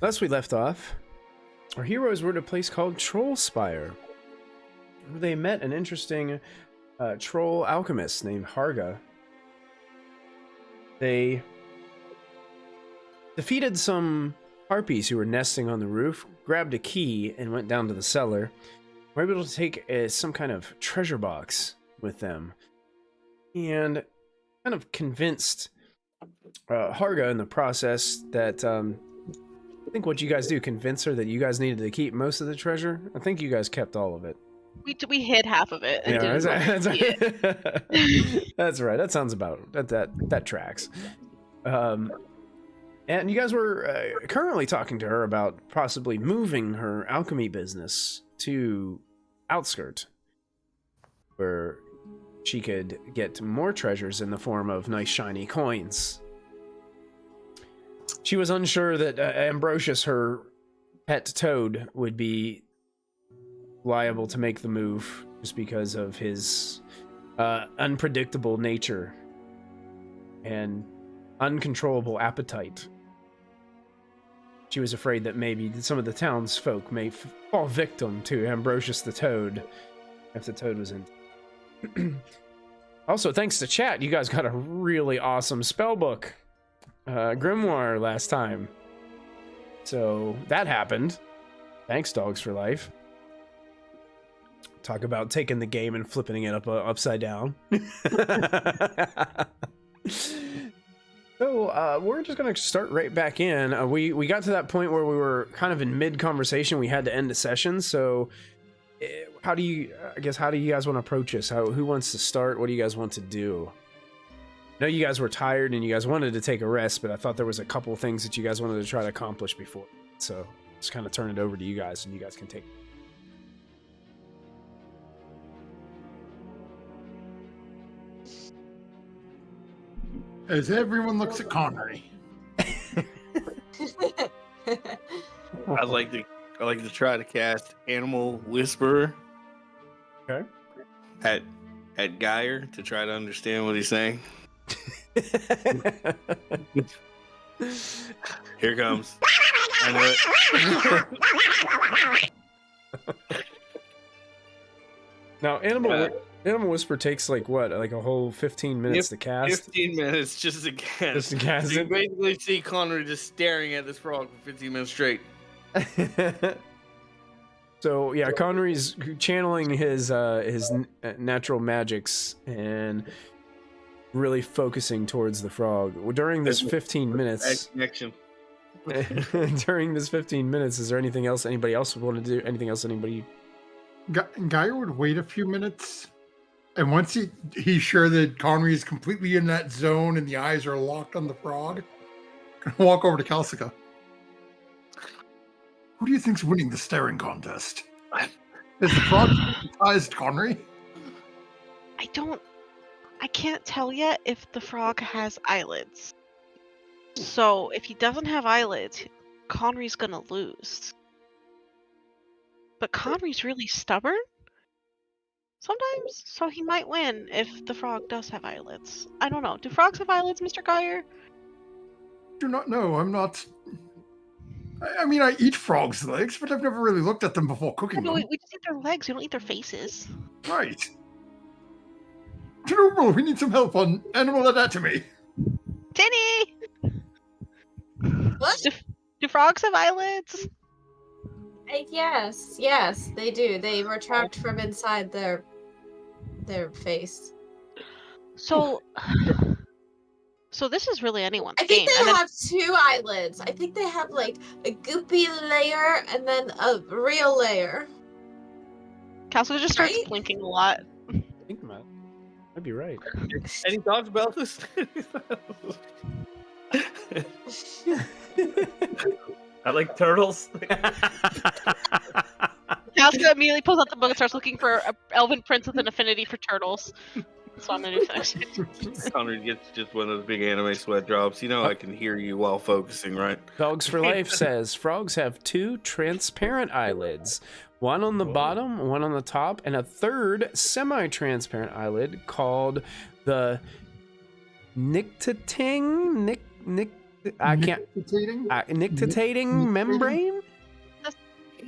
Last we left off, our heroes were at a place called Spire, where they met an interesting troll alchemist named Harga. They defeated some Harpies who were nesting on the roof, grabbed a key, and went down to the cellar. Were able to take some kind of treasure box with them, and kind of convinced Harga in the process that I think what you guys do, convince her that you guys needed to keep most of the treasure. I think you guys kept all of it. We hid half of it. And that's right. That sounds about that tracks. And you guys were currently talking to her about possibly moving her alchemy business to Outskirt, where she could get more treasures in the form of nice shiny coins. She was unsure that Ambrosius, her pet toad, would be liable to make the move just because of his unpredictable nature and uncontrollable appetite. She was afraid that maybe some of the townsfolk may fall victim to Ambrosius the toad if the toad was in. Also, thanks to chat, you guys got a really awesome spellbook. Grimoire last time. So that happened. Thanks, Dogs for Life. Talk about taking the game and flipping it upside down. So we're just going to start right back in. We got to that point where we were kind of in mid-conversation. We had to end the session. So how do you guys want to approach this? Who wants to start? What do you guys want to do? I know you guys were tired and you guys wanted to take a rest, but I thought there was a couple of things that you guys wanted to try to accomplish before. So just kind of turn it over to you guys and you guys can take it. As everyone looks at Connery. I'd like to try to cast Animal Whisperer. Okay. At Geyer to try to understand what he's saying. Here comes. I know it. Now, Animal Whisper takes like what? Like a whole 15 minutes to cast? 15 minutes just to cast. Just to cast You it? basically see Connery just staring at this frog for 15 minutes straight. So yeah, Connery's channeling his natural magics and really focusing towards the frog. During this 15 minutes, Connection. during this 15 minutes, is there anything else anybody else would want to do? Anything else anybody? Geyer would wait a few minutes, and once he's sure that Connery is completely in that zone and the eyes are locked on the frog, gonna walk over to Kalsika. Who do you think's winning the staring contest? Is the frog hypnotized Connery? I can't tell yet if the frog has eyelids. So if he doesn't have eyelids, Connery's gonna lose. But Connery's really stubborn sometimes, so he might win if the frog does have eyelids. I don't know. Do frogs have eyelids, Mr. Geyer? Do not know. I'm not. I mean, I eat frogs' legs, but I've never really looked at them before cooking No, them. we just eat their legs. We don't eat their faces. Right. General, we need some help on animal anatomy. Tinny! What? Do frogs have eyelids? Yes, they do. They retract from inside their face. So this is really anyone's I game. think they have two eyelids. I think they have like a goopy layer and then a real layer. Calcio just starts Right? blinking a lot. Think about it. I'd be right. Any thoughts about this? I like turtles. Calcio immediately pulls out the book and starts looking for an elven prince with an affinity for turtles. So I'm gonna do next. Connery gets just one of those big anime sweat drops. You know I can hear you while focusing, right? Dogs for Life says frogs have two transparent eyelids, one on the bottom, one on the top, and a third semi-transparent eyelid called the nictitating I can't. Nictitating? Nictitating membrane?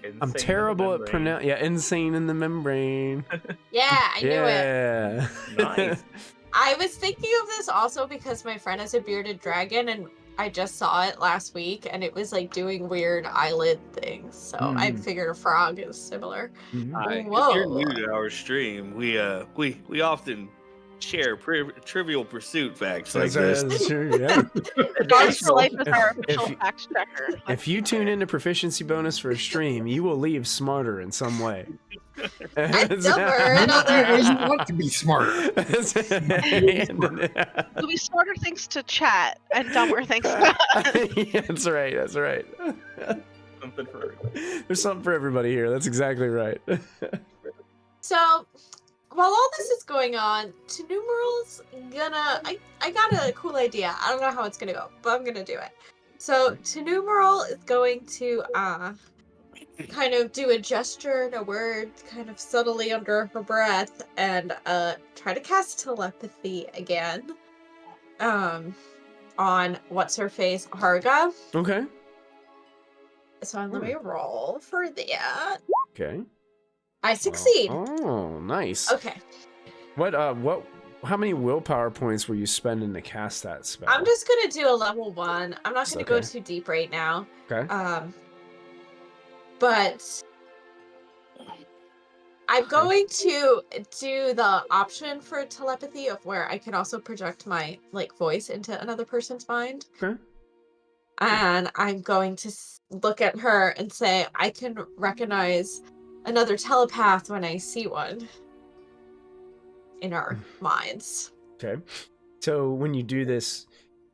I'm Insane terrible at membrane. pronounce. Yeah, insane in the membrane. Yeah, I knew it. Yeah. Nice. I was thinking of this also because my friend has a bearded dragon and I just saw it last week and it was like doing weird eyelid things. So I figured a frog is similar. Mhm. Hi. If Whoa. you're new to our stream, we often share trivial pursuit facts like this. That's true, yeah. Dogs for Life is our If official you- fact checker. If you tune into proficiency bonus for a stream, you will leave smarter in some way. And dumber in other Ways you want to be smarter. There'll be smarter things to chat and dumber things to Yeah, that's right. That's right. Something for everybody. There's something for everybody here. That's exactly right. So while all this is going on, Numeral's gonna I got a cool idea. I don't know how it's gonna go, but I'm gonna do it. So Numeral is going to kind of do a gesture and a word kind of subtly under her breath and try to cast telepathy again. On what's her face, Harga. Okay. So let me roll for that. Okay. I succeed. Oh, nice. Okay. How many willpower points were you spending to cast that spell? I'm just gonna do a level 1. I'm not gonna go Okay. too deep right now. Okay. But I'm going to do the option for telepathy of where I can also project my voice into another person's mind. Okay. And I'm going to look at her and say, I can recognize another telepath when I see one in our minds. Okay. So when you do this,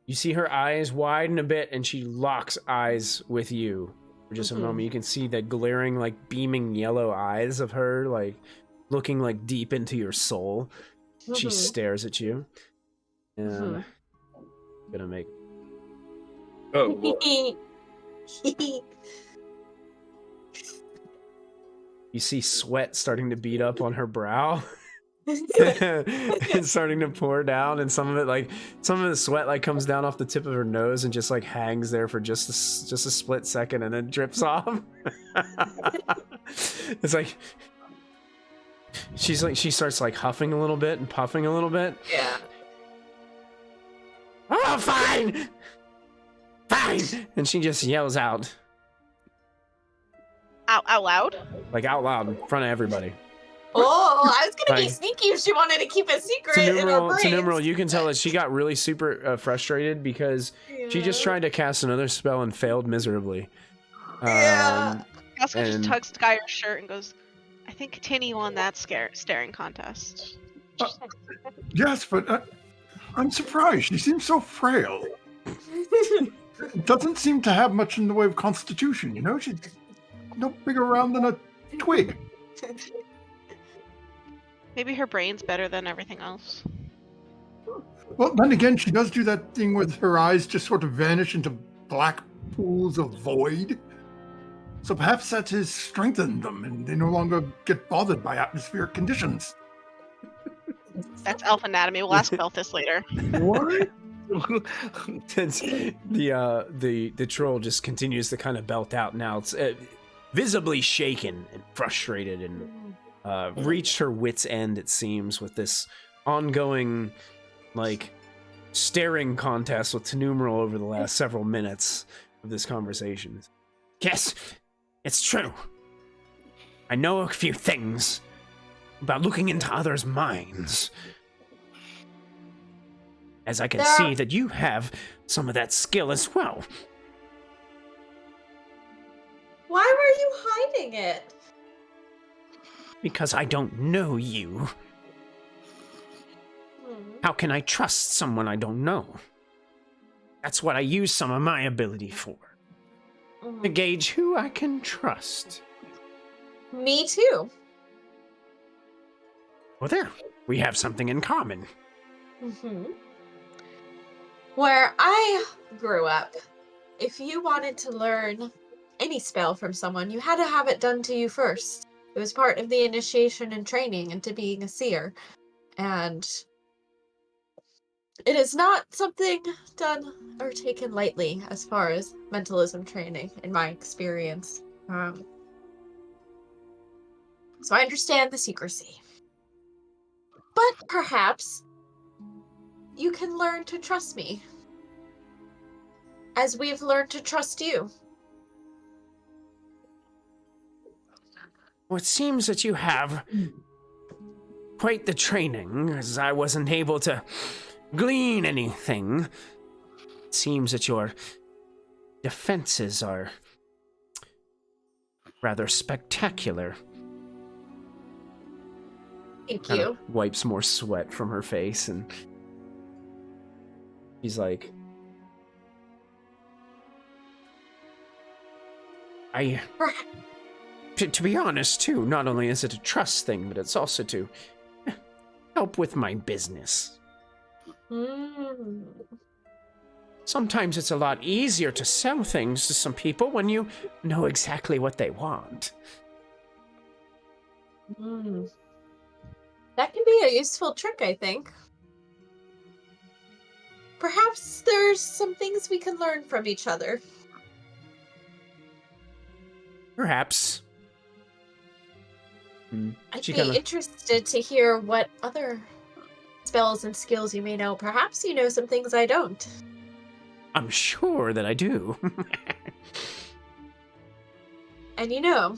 you see her eyes widen a bit and she locks eyes with you for just a moment. You can see the glaring, beaming yellow eyes of her, looking deep into your soul. She stares at you. And gonna make Oh, boy. you see sweat starting to bead up on her brow. It's starting to pour down, and some of the sweat comes down off the tip of her nose and just hangs there for just a split second and then drips off. It's she starts huffing a little bit and puffing a little bit. Yeah. Oh, fine, and she just yells out out loud. out loud in front of everybody. Oh, I was gonna be Like- sneaky if she wanted to keep it secret in her brains. To numeral, you can tell that she got really super frustrated because she just tried to cast another spell and failed miserably. Yeah. Casca just and- tugs Skyer's shirt and goes, I think continue on that staring contest. Yes, but I'm surprised. She seems so frail. Doesn't seem to have much in the way of constitution, you know? She's no bigger around than a twig. Maybe her brain's better than everything else. Well, then again, she does do that thing with her eyes just sort of vanish into black pools of void. So perhaps that has strengthened them and they no longer get bothered by atmospheric conditions. That's elf anatomy. We'll ask Belthus later. What? The troll just continues to kind of belt out now. It's visibly shaken and frustrated and reached her wit's end, it seems, with this ongoing staring contest with Numeral over the last several minutes of this conversation. Yes, it's true. I know a few things about looking into others' minds. As I can see that you have some of that skill as well. Why were you hiding it? Because I don't know you. How can I trust someone I don't know? That's what I use some of my ability for. To gauge who I can trust. Me too. Well, there. We have something in common. Where I grew up, if you wanted to learn any spell from someone, you had to have it done to you first. It was part of the initiation and training into being a seer. And It is not something done or taken lightly as far as mentalism training, in my experience. So I understand the secrecy. But perhaps you can learn to trust me, as we've learned to trust you. Well, it seems that you have quite the training, as I wasn't able to glean anything. It seems that your defenses are rather spectacular. Thank Kinda you. wipes more sweat from her face, and he's like, to be honest, too, not only is it a trust thing, but it's also to help with my business. Sometimes it's a lot easier to sell things to some people when you know exactly what they want. That can be a useful trick, I think. Perhaps there's some things we can learn from each other. Perhaps. I'd She be kinda- interested to hear what other spells and skills you may know. Perhaps you know some things I don't. I'm sure that I do. And you know,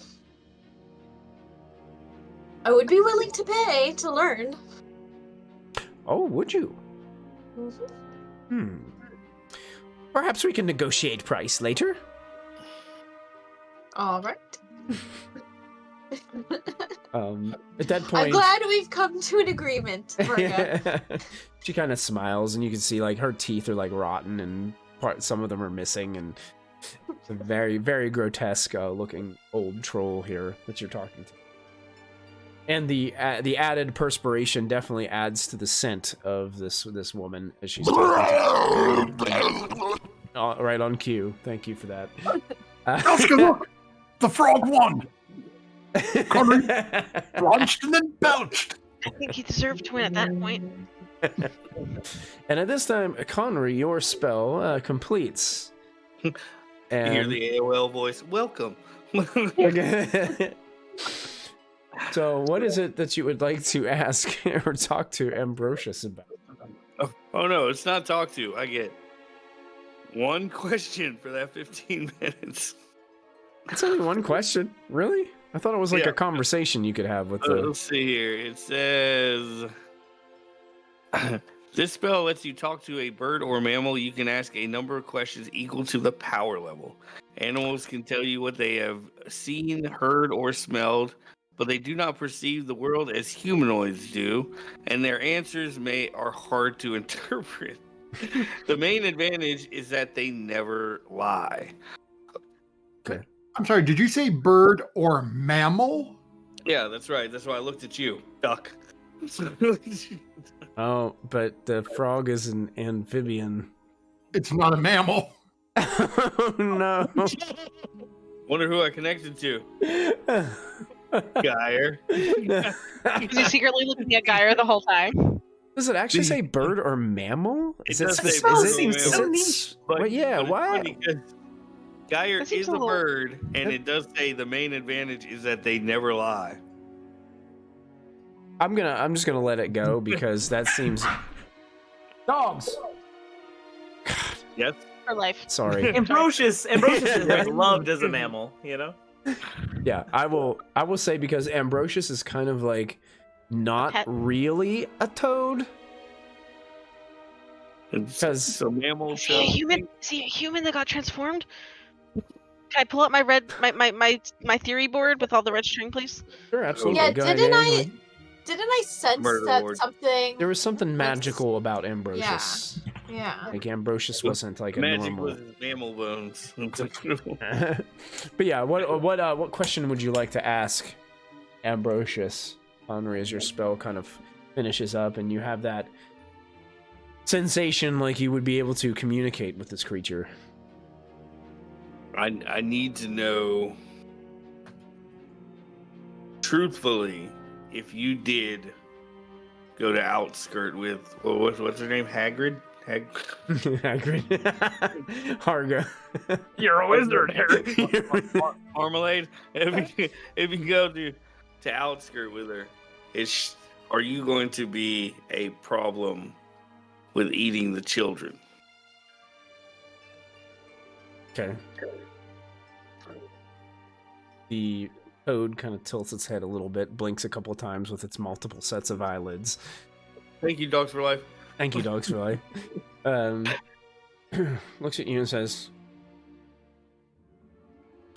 I would be willing to pay to learn. Oh, would you? Perhaps we can negotiate price later. All right. At that point, I'm glad we've come to an agreement, Marga. she kind of smiles, and you can see like her teeth are like rotten, and some of them are missing, and it's a very, very grotesque looking old troll here that you're talking to. And the added perspiration definitely adds to the scent of this woman as she's talking to right on cue. Thank you for that. Oscar, look! The frog won! Connery launched and then belched! I think he deserved to win at that point. And at this time, Connery, your spell completes. You hear the AOL voice, welcome. So, what is it that you would like to ask or talk to Ambrosius about? Oh no, it's not talk to. I get one question for that 15 minutes. It's only one question. Really? I thought it was like Yeah. a conversation you could have with the... Let's see here. It says... This spell lets you talk to a bird or mammal. You can ask a number of questions equal to the power level. Animals can tell you what they have seen, heard, or smelled, but they do not perceive the world as humanoids do, and their answers are hard to interpret. The main advantage is that they never lie. Okay. I'm sorry, did you say bird or mammal? Yeah, that's right. That's why I looked at you, duck. Oh, but the frog is an amphibian. It's not a mammal. Oh, no. Wonder who I connected to. Geyer. Was he secretly looking at Geyer the whole time? Does it actually say bird or mammal? It does say is bird it- or is mammal. it- Well, yeah, but it's why? funny 'cause Geyer That seems is a a little- bird, and it does say the main advantage is that they never lie. I'm just gonna let it go because that seems... Dogs! Yes. For life. Sorry. Ambrosius is like loved as a mammal, you know? Yeah, I will say because Ambrosius is kind of like not pet. really a toad. Because It's a mammal. Is he a human? Is he a human that got transformed? Can I pull up my theory board with all the red string, please? sure, absolutely. Yeah, Go ahead, didn't Annie. Didn't I sense Murder that lord. something? There was something magical about Ambrosius. Yeah. Like Ambrosius wasn't like a Magic normal. was his mammal bones. But yeah, what question would you like to ask Ambrosius, Henry, as your spell kind of finishes up and you have that sensation like you would be able to communicate with this creature? I need to know, truthfully, if you did go to outskirt with what's her name? Hagrid. Hagrid. Harga. You're a wizard, Harry. Marmalade. If you go to outskirt with her, are you going to be a problem with eating the children? Okay. The toad kind of tilts its head a little bit, blinks a couple of times with its multiple sets of eyelids. Thank you, Dogs for Life. Thank you, Dogs for Life. Looks at you and says,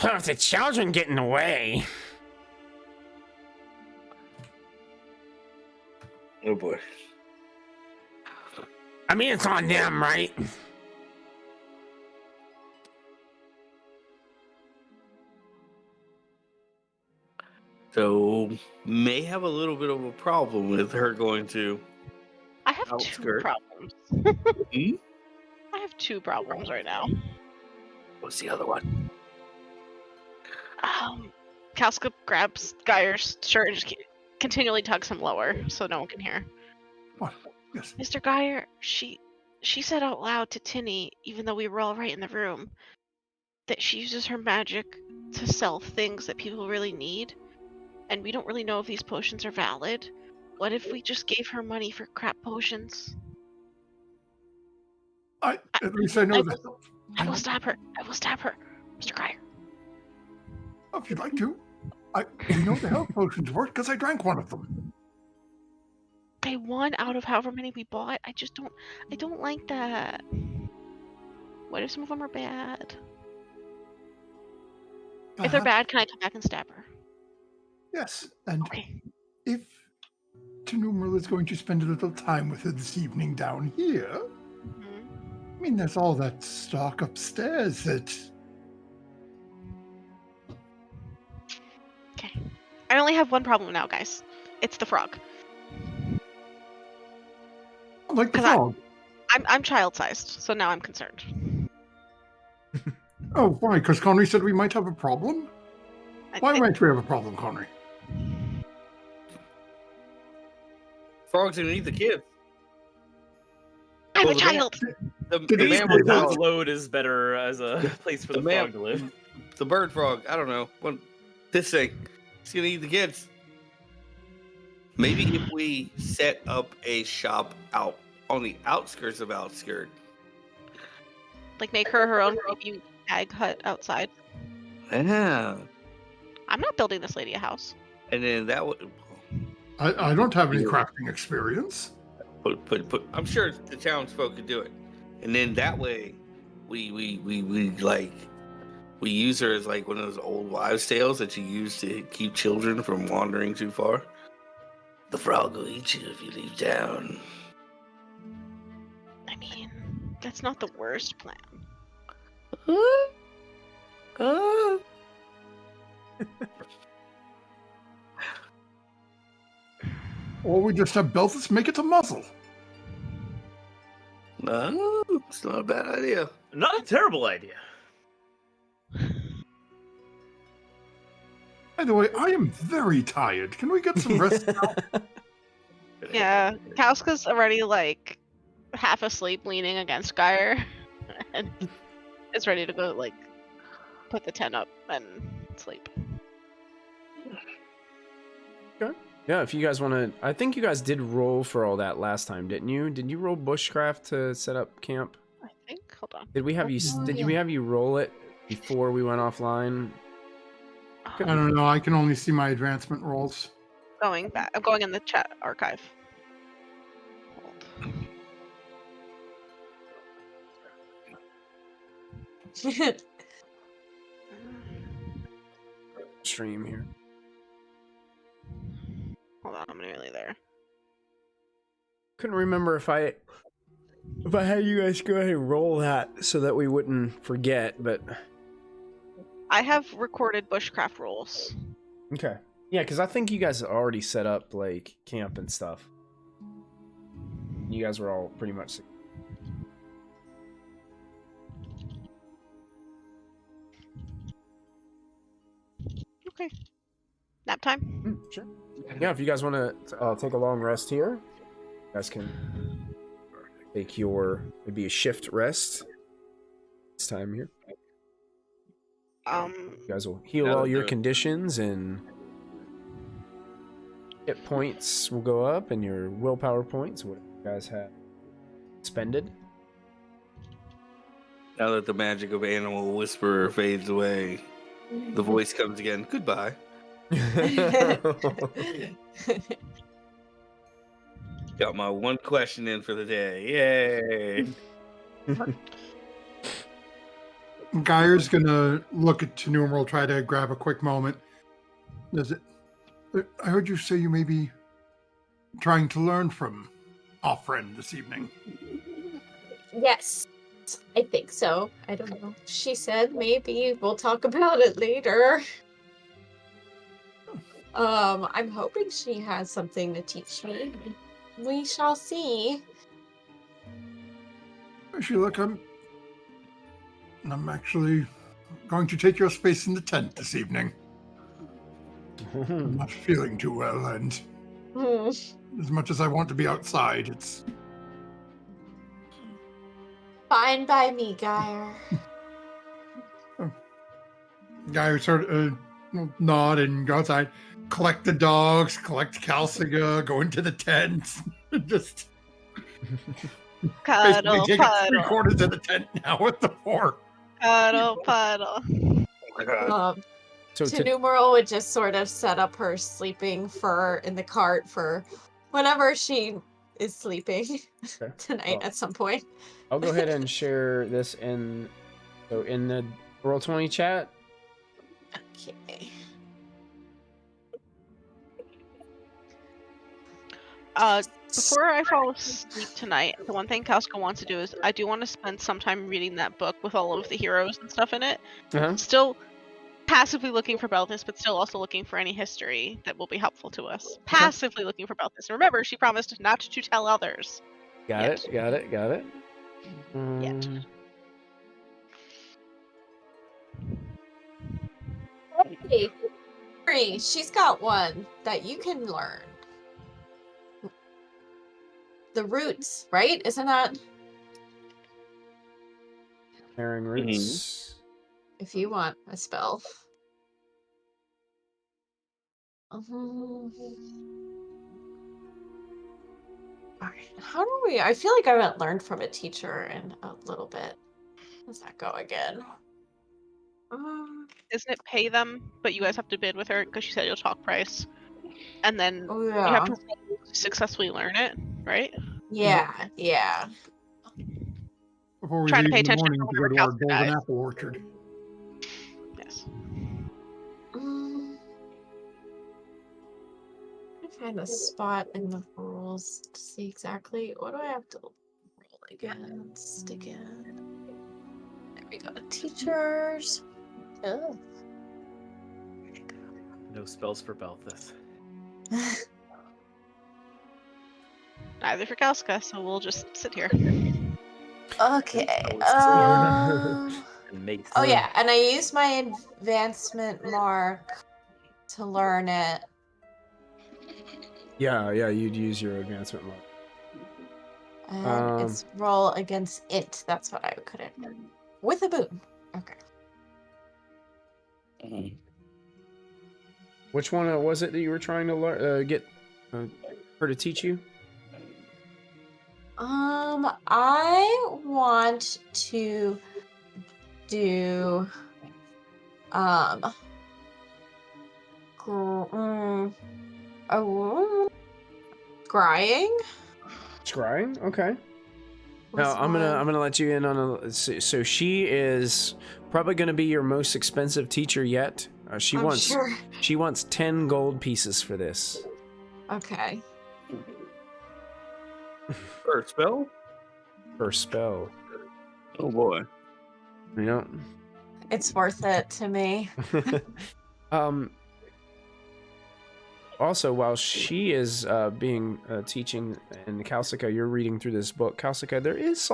"Well, if the children get in the way." Oh boy. I mean, it's on them, right? So may have a little bit of a problem with her going to. I have Outskirt. 2 problems. Hmm? I have 2 problems right now. What's the other one? Kalska grabs Geyer's shirt and just continually tugs him lower so no one can hear. What? Yes. Mr. Geyer, she said out loud to Tinny, even though we were all right in the room, that she uses her magic to sell things that people really need, and we don't really know if these potions are valid. What if we just gave her money for crap potions? At least I know that. I will stab her. I will stab her, Mr. Geyer. If you'd like to. We know the health potions work because I drank one of them. Okay, 1 out of however many we bought. I don't like that. What if some of them are bad? If they're bad, can I come back and stab her? Yes, and Okay. if Tenumerl is going to spend a little time with her this evening down here, I mean, there's all that stock upstairs that... Okay. I only have 1 problem now, guys. It's the frog. Like the 'Cause I- frog. I'm child-sized, so now I'm concerned. Oh, why? Because Connery said we might have a problem? Why I- might we have a problem, Connery? Frogs gonna eat the kids. I'm Well, a the man- child! The Did he man say was that? out. Load is better as a place for the man- frog to live. The bird frog. I don't know. This thing. It's gonna eat the kids. Maybe if we set up a shop out on the outskirts of outskirt. Like, make her own creepy egg hut outside. Yeah. I'm not building this lady a house. And then that would I don't have any crafting experience. put I'm sure the townsfolk could do it. And then that way we use her as like one of those old wives' tales that you use to keep children from wandering too far. The frog will eat you if you leave town. I mean, that's not the worst plan. Or we just have Belthus make it a muzzle. No, it's not a bad idea. Not a terrible idea. By the way, I am very tired. Can we get some rest now? Yeah, Kalska's already, like, half asleep leaning against Geyer. And is ready to go, like, put the tent up and sleep. Yeah, if you guys want to... I think you guys did roll for all that last time, didn't you? Did you roll bushcraft to set up camp? I think. Hold on. Did we have you... Did we have you roll it before we went offline? I don't know. I can only see my advancement rolls. Going back. I'm going in the chat archive. Hold. Stream here. Hold on, I'm nearly there. Couldn't remember if I had you guys go ahead and roll that so that we wouldn't forget, but... I have recorded bushcraft rolls. Okay. Yeah, because I think you guys already set up, like, camp and stuff. You guys were all pretty much... Okay. Nap time? Sure. Yeah, if you guys want to take a long rest here, guys can take your maybe a shift rest. It's time here. You guys will heal all your conditions, and hit points will go up, and your willpower points, what you guys have expended. Now that the magic of Animal Whisperer fades away, the voice comes again. Goodbye. Got my one question in for the day. Yay! Geyer's gonna look at Numeral, try to grab a quick moment. I heard you say you may be trying to learn from our friend this evening. Yes, I think so. I don't know. She said maybe we'll talk about it later. I'm hoping she has something to teach me. We shall see. Actually, look, I'm actually going to take your space in the tent this evening. I'm not feeling too well, and as much as I want to be outside, it's fine by me, Geyer. Geyer sort of nod and go outside, collect the dogs, collect Calciga, go into the tent, just Cuddle, take up puddle. 3/4 of the tent now with the 4. Cuddle, puddle. So Numeral would just sort of set up her sleeping fur in the cart for whenever she is sleeping tonight at some point. I'll go ahead and share this in the Roll20 chat. Okay. Before I fall asleep tonight, the one thing Kauska wants to do is I do want to spend some time reading that book with all of the heroes and stuff in it. Uh-huh. Still passively looking for Belthus, but still also looking for any history that will be helpful to us. Passively looking for Belthus. And remember, she promised not to tell others. Got it. Yet. Hey, Free, she's got one that you can learn. The roots, right? Isn't that? Pairing roots. If you want a spell. Alright, how do we? I feel like I haven't learned from a teacher in a little bit. How does that go again? Isn't it pay them, but you guys have to bid with her because she said you'll talk price, and then Oh, you have yeah. to successfully learn it, right? Yeah, yeah. Before we Trying to leave pay in the attention morning to to go to whatever our counts, golden guys. apple orchard. Yes. I find a spot in the rules to see exactly what do I have to roll against again. There we go. Teachers. Oh. No spells for Belthus. Neither for Kauska, so we'll just sit here. Okay. And make Oh yeah, and I use my advancement mark to learn it. Yeah, you'd use your advancement mark. And it's roll against int. That's what I couldn't. With a boon. Okay. Which one was it that you were trying to learn? Get her to teach you? I want to do scrying. Scrying? Okay. Now I'm gonna let you in on a. So she is probably gonna be your most expensive teacher yet. She I'm wants sure. she wants 10 gold pieces for this. Okay. For a spell? Per spell. Oh boy. You know. It's worth it to me. Also, while she is being teaching, and Kausica, you're reading through this book. Kausica, there's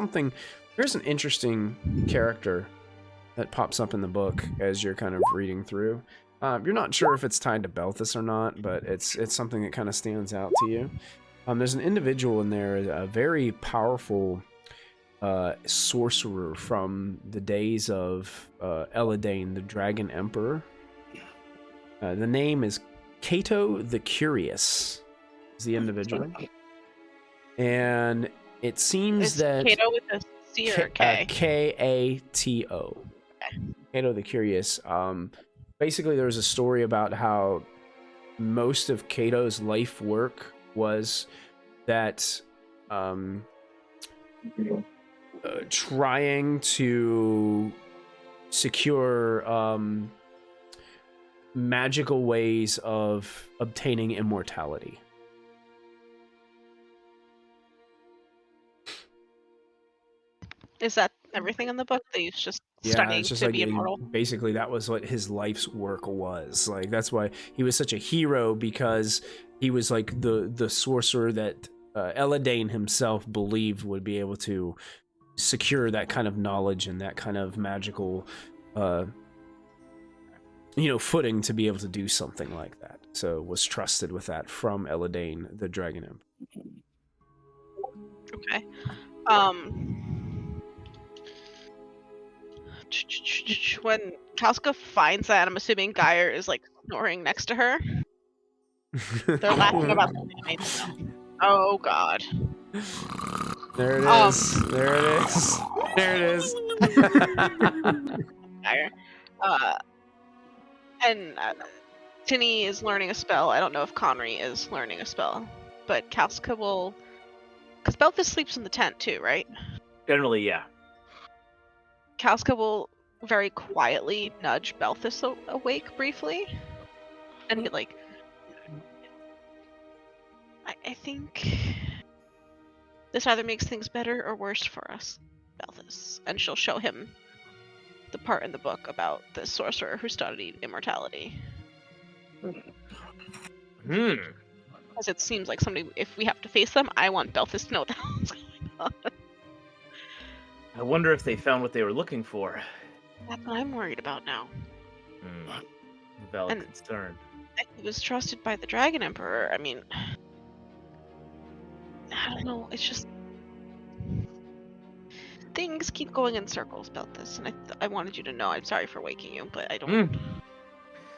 an interesting character that pops up in the book as you're kind of reading through. You're not sure if it's tied to Belthus or not, but it's something that kind of stands out to you. There's an individual in there, a very powerful sorcerer from the days of Eladane, the Dragon Emperor. The name is Cato the Curious, is the individual. And it seems that... Cato with a C or a K? Kato. Okay. Cato the Curious. Basically, there was a story about how most of Cato's life work was that trying to secure magical ways of obtaining immortality. Is that everything in the book? That he's just Yeah, studying it's just to like be immortal? basically that was what his life's work was. Like that's why he was such a hero, because he was like the sorcerer that Eladane himself believed would be able to secure that kind of knowledge and that kind of magical footing to be able to do something like that. So was trusted with that from Eladane, the Dragon Emperor. Okay. When Kauska finds that, I'm assuming Geyer is like snoring next to her. They're laughing about something. Oh god. There it is. There it is. There it is. Geyer. And Tinny is learning a spell. I don't know if Conry is learning a spell, but Kauska will, because Belphus sleeps in the tent too, right? Generally, yeah. Kauska will very quietly nudge Belphus awake briefly, and be like, I think this either makes things better or worse for us, Belphus. And she'll show him the part in the book about the sorcerer who studied immortality. Because it seems like somebody, if we have to face them, I want Belphus to know what the hell is going on. I wonder if they found what they were looking for. That's what I'm worried about now. Valid concern. He was trusted by the Dragon Emperor. I mean, I don't know. It's just things keep going in circles about this, and I wanted you to know. I'm sorry for waking you, but I don't.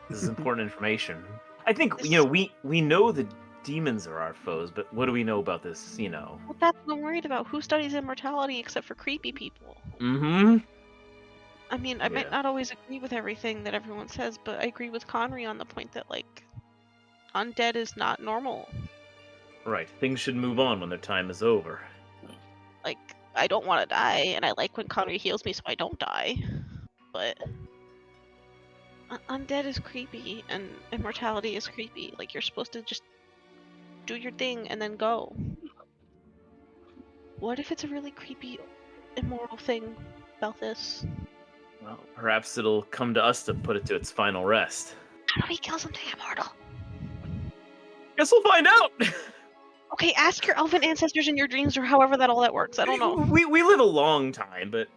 This is important information. I think we know the demons are our foes, but what do we know about this? Well, that's what I'm worried about. Who studies immortality except for creepy people? I mean, I might not always agree with everything that everyone says, but I agree with Conry on the point that, like, undead is not normal. Right. Things should move on when their time is over. Like, I don't want to die, and I like when Conry heals me so I don't die. But undead is creepy, and immortality is creepy. Like, you're supposed to just do your thing and then go. What if it's a really creepy, immoral thing, Belphus? Well, perhaps it'll come to us to put it to its final rest. How do we kill something immortal? Guess we'll find out! Okay, ask your elven ancestors in your dreams, or however all that works. I don't know. We live a long time, but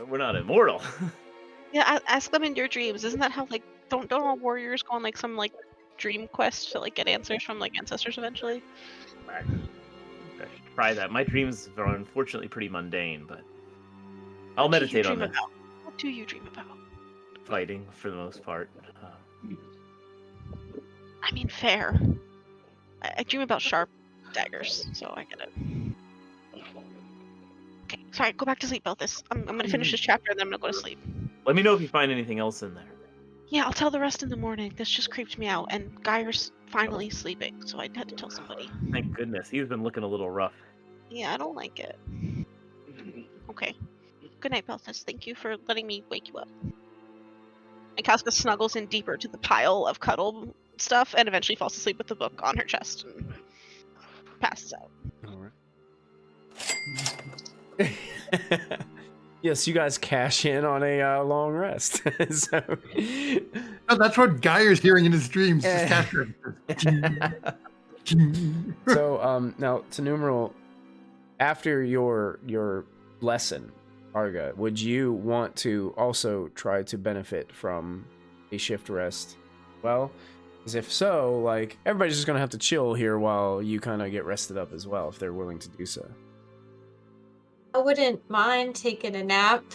we're not immortal. Yeah, ask them in your dreams. Isn't that how, like, don't all warriors go on, like, some, like, dream quest to, like, get answers from, like, ancestors eventually? I should try that. My dreams are unfortunately pretty mundane, but I'll meditate on that. What do you dream about? Fighting, for the most part. I mean, fair. I dream about sharp daggers, so I get it. Okay, sorry, go back to sleep about this. I'm gonna finish this chapter and then I'm gonna go to sleep. Let me know if you find anything else in there. Yeah, I'll tell the rest in the morning. This just creeped me out, and Geyer's finally sleeping, so I had to tell somebody. Thank goodness. He's been looking a little rough. Yeah, I don't like it. Okay. Good night, Belphus. Thank you for letting me wake you up. And Kauska snuggles in deeper to the pile of cuddle stuff and eventually falls asleep with the book on her chest and passes out. All right. Yes, you guys cash in on a long rest. So No, that's what Geyer's hearing in his dreams. Just capturing. So now to numeral, after your lesson, Arga, would you want to also try to benefit from a shift rest? Well, Because if so, like, everybody's just gonna have to chill here while you kind of get rested up as well, if they're willing to do so. I wouldn't mind taking a nap.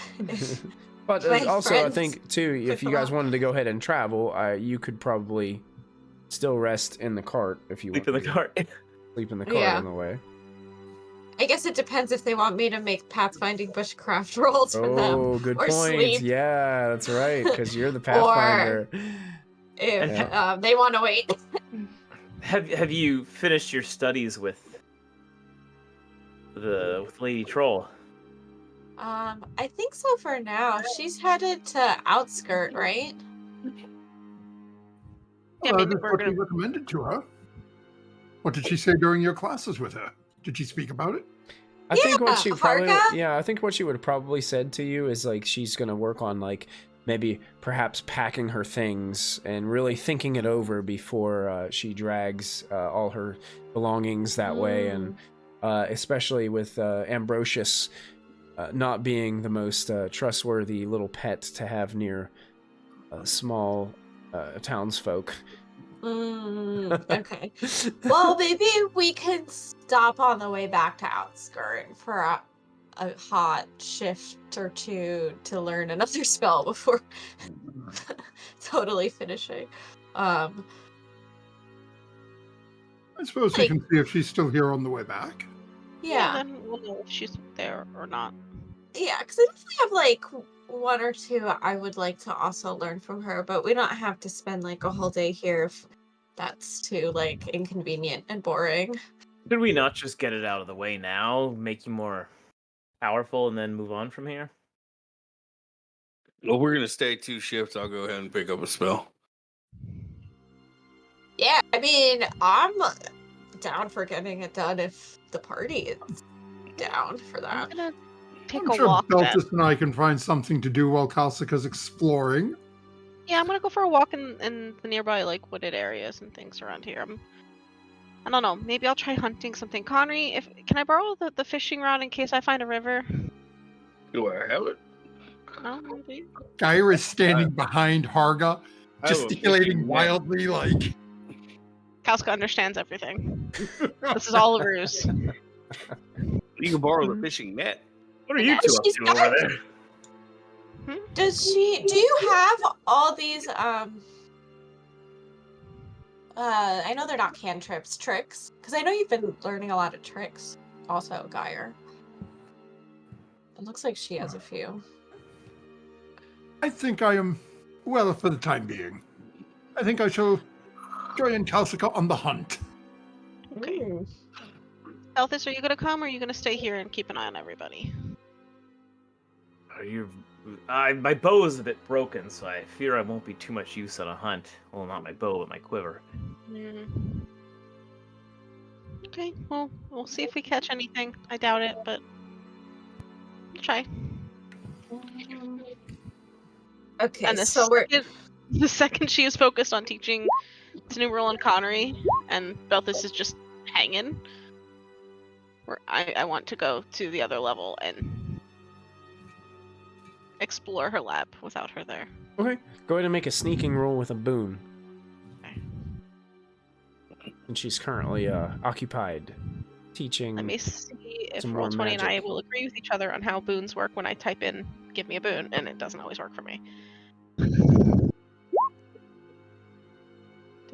But My also, I friends think, too, if you come guys out. wanted to go ahead and travel, you could probably still rest in the cart if you Sleep want in the to cart. sleep in the cart Yeah. on the way. I guess it depends if they want me to make pathfinding bushcraft rolls for them. Oh, good or point. sleep. Yeah, that's right, because you're the Pathfinder. If Yeah. they want to wait. Have you finished your studies with Lady Troll? I think so for now. She's headed to Outskirt, right? Yeah, maybe That's we're what gonna. you recommended to her. What did she say during your classes with her? Did she speak about it? I think what she probably Harga? I think what she would have probably said to you is like she's gonna work on like maybe perhaps packing her things and really thinking it over before she drags all her belongings that way, and especially with Ambrosius not being the most trustworthy little pet to have near small townsfolk. Okay. Well, maybe we can stop on the way back to Outskirt for a hot shift or two to learn another spell before totally finishing. I suppose we Like- can see if she's still here on the way back. Yeah, Yeah. then we'll know if she's there or not. Yeah, because I definitely have like one or two I would like to also learn from her, but we don't have to spend like a whole day here if that's too like inconvenient and boring. Should we not just get it out of the way now, make you more powerful, and then move on from here? Well, we're gonna stay 2 shifts. I'll go ahead and pick up a spell. Yeah, I mean, I'm down for getting it done if the party is down for I'm that. gonna take I'm a sure walk then. Beltis and I can find something to do while Kalsika's exploring. Yeah, I'm gonna go for a walk in the nearby like wooded areas and things around here. I don't know. Maybe I'll try hunting something. Connery, can I borrow the fishing rod in case I find a river? Do I have it? No, maybe. Gyra is standing behind Harga, I have a gesticulating fishing net. wildly like. Kalska understands everything. This is all a ruse. You can borrow the fishing net. What are you Yeah, two up she's to got- over there? Do you have all these I know they're not cantrips, tricks. Because I know you've been learning a lot of tricks. Also, Geyer. It looks like she has a few. I think I am well for the time being. I think I shall join Kalsika on the hunt. Okay. Ooh. Elthis, are you gonna come or are you gonna stay here and keep an eye on everybody? My bow is a bit broken, so I fear I won't be too much use on a hunt. Well, not my bow, but my quiver. Okay, well, we'll see if we catch anything. I doubt it, but we'll try. Okay, And so we're the second she is focused on teaching Tanumeral and Connery, and Belthis is just hanging, I want to go to the other level and explore her lab without her there. Okay, go ahead and make a sneaking roll with a boon. Okay. And she's currently occupied teaching. Let me see if some more Roll20 and I magic. will agree with each other on how boons work when I type in "give me a boon," and it doesn't always work for me. Didn't